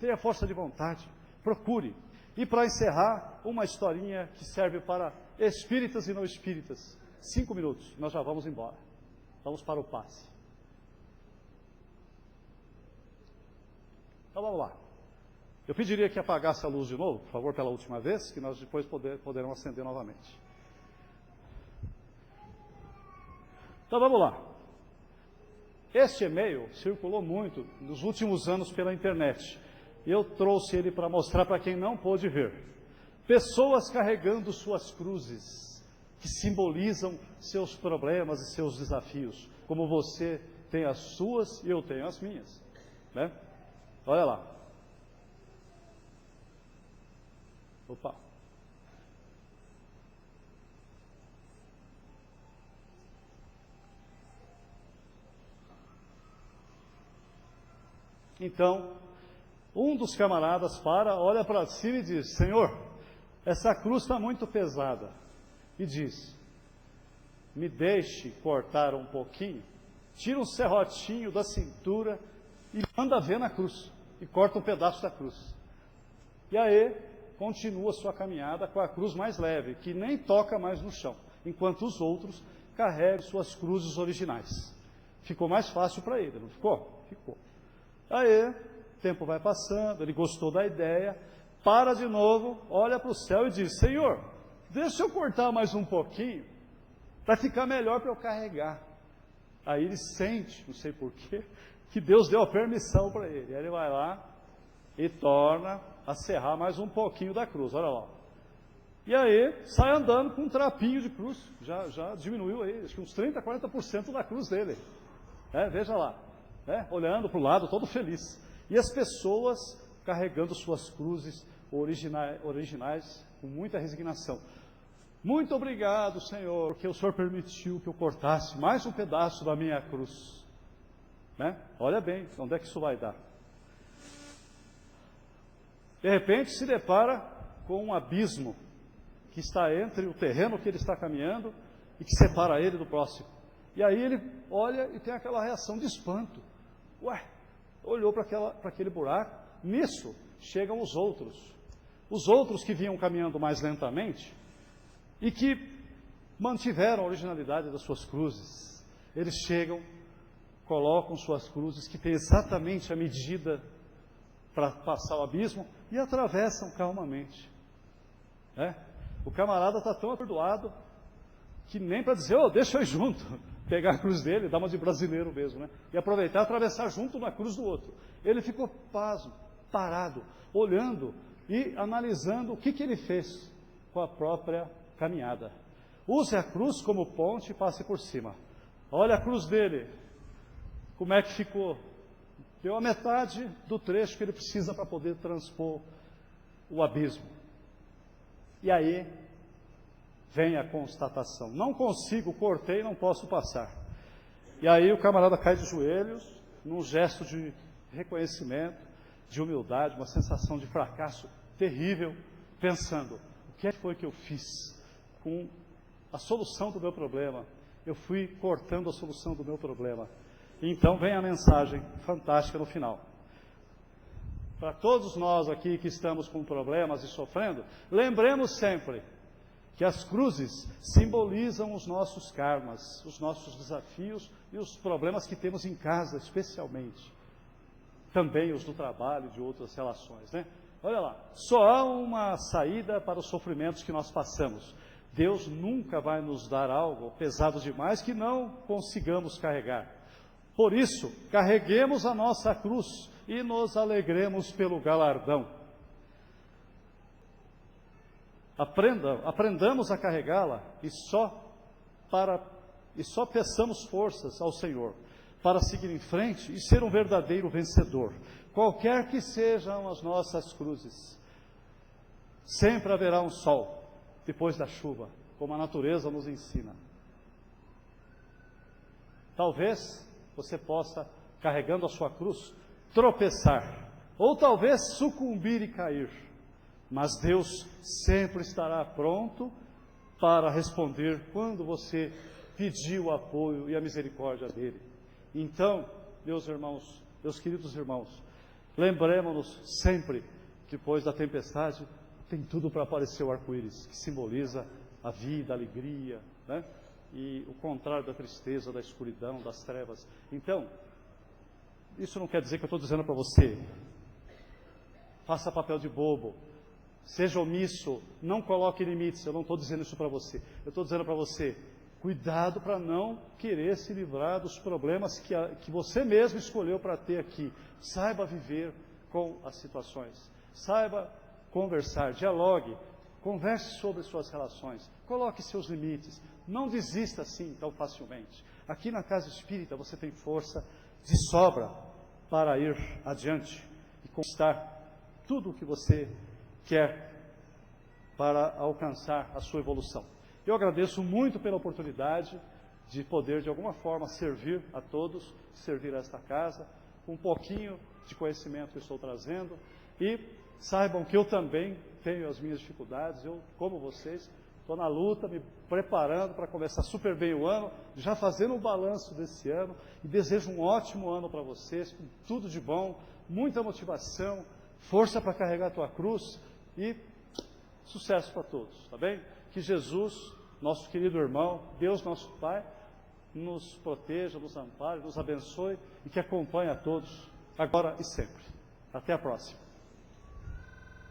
Tenha força de vontade, procure. E para encerrar, uma historinha que serve para espíritas e não espíritas. 5 minutos, nós já vamos embora. Vamos para o passe. Então vamos lá. Eu pediria que apagasse a luz de novo, por favor, pela última vez, que nós depois poderemos acender novamente. Então vamos lá. Este e-mail circulou muito nos últimos anos pela internet. Eu trouxe ele para mostrar para quem não pôde ver. Pessoas carregando suas cruzes, que simbolizam seus problemas e seus desafios, como você tem as suas e eu tenho as minhas, né? Olha lá. Opa. Então, um dos camaradas olha para cima e diz: Senhor, essa cruz está muito pesada. E diz: me deixe cortar um pouquinho, tira um serrotinho da cintura e manda ver na cruz. E corta um pedaço da cruz. E aí, continua sua caminhada com a cruz mais leve, que nem toca mais no chão, enquanto os outros carregam suas cruzes originais. Ficou mais fácil para ele, não ficou? Ficou. Aí, o tempo vai passando, ele gostou da ideia, para de novo, olha para o céu e diz: Senhor, deixa eu cortar mais um pouquinho, para ficar melhor para eu carregar. Aí ele sente, não sei porquê, que Deus deu a permissão para ele. Aí ele vai lá e torna a serrar mais um pouquinho da cruz, olha lá. E aí, sai andando com um trapinho de cruz, já diminuiu aí, acho que uns 30%, 40% da cruz dele. Veja lá. Olhando para o lado, todo feliz. E as pessoas carregando suas cruzes originais com muita resignação. Muito obrigado, Senhor, porque o Senhor permitiu que eu cortasse mais um pedaço da minha cruz. Olha bem, onde é que isso vai dar? De repente se depara com um abismo que está entre o terreno que ele está caminhando e que separa ele do próximo. E aí ele olha e tem aquela reação de espanto. Olhou para aquele buraco. Nisso chegam os outros que vinham caminhando mais lentamente e que mantiveram a originalidade das suas cruzes. Eles chegam, colocam suas cruzes, que têm exatamente a medida para passar o abismo, e atravessam calmamente. O camarada está tão atordoado que nem para dizer: deixa eu ir junto, pegar a cruz dele, dar uma de brasileiro mesmo, né? E aproveitar e atravessar junto na cruz do outro. Ele ficou pasmo, parado, olhando e analisando o que ele fez com a própria caminhada. Use a cruz como ponte e passe por cima. Olha a cruz dele, como é que ficou? Deu a metade do trecho que ele precisa para poder transpor o abismo. E aí vem a constatação: não consigo, cortei, não posso passar. E aí o camarada cai de joelhos, num gesto de reconhecimento, de humildade, uma sensação de fracasso terrível, pensando: o que foi que eu fiz com a solução do meu problema? Eu fui cortando a solução do meu problema. E então vem a mensagem fantástica no final. Para todos nós aqui que estamos com problemas e sofrendo, lembremos sempre que as cruzes simbolizam os nossos karmas, os nossos desafios e os problemas que temos em casa, especialmente. Também os do trabalho e de outras relações, né? Olha lá, só há uma saída para os sofrimentos que nós passamos. Deus nunca vai nos dar algo pesado demais que não consigamos carregar. Por isso, carreguemos a nossa cruz e nos alegremos pelo galardão. Aprendamos a carregá-la e só peçamos forças ao Senhor para seguir em frente e ser um verdadeiro vencedor. Qualquer que sejam as nossas cruzes, sempre haverá um sol depois da chuva, como a natureza nos ensina. Talvez você possa, carregando a sua cruz, tropeçar, ou talvez sucumbir e cair, mas Deus sempre estará pronto para responder quando você pedir o apoio e a misericórdia dele. Então, meus irmãos, meus queridos irmãos, lembremos-nos sempre que depois da tempestade tem tudo para aparecer o arco-íris, que simboliza a vida, a alegria, né? E o contrário da tristeza, da escuridão, das trevas. Então, isso não quer dizer que eu estou dizendo para você, faça papel de bobo, seja omisso, não coloque limites. Eu não estou dizendo isso para você. Eu estou dizendo para você, cuidado para não querer se livrar dos problemas que você mesmo escolheu para ter aqui. Saiba viver com as situações. Saiba conversar, dialogue, converse sobre suas relações, coloque seus limites. Não desista assim tão facilmente. Aqui na Casa Espírita você tem força de sobra para ir adiante e conquistar tudo o que você quer para alcançar a sua evolução. Eu agradeço muito pela oportunidade de poder, de alguma forma, servir a todos, servir a esta casa, um pouquinho de conhecimento que estou trazendo, e saibam que eu também tenho as minhas dificuldades, eu, como vocês, estou na luta, me preparando para começar super bem o ano, já fazendo um balanço desse ano, e desejo um ótimo ano para vocês, com tudo de bom, muita motivação, força para carregar a tua cruz, e sucesso para todos, tá bem? Que Jesus, nosso querido irmão, Deus nosso Pai, nos proteja, nos ampare, nos abençoe e que acompanhe a todos, agora e sempre. Até a próxima.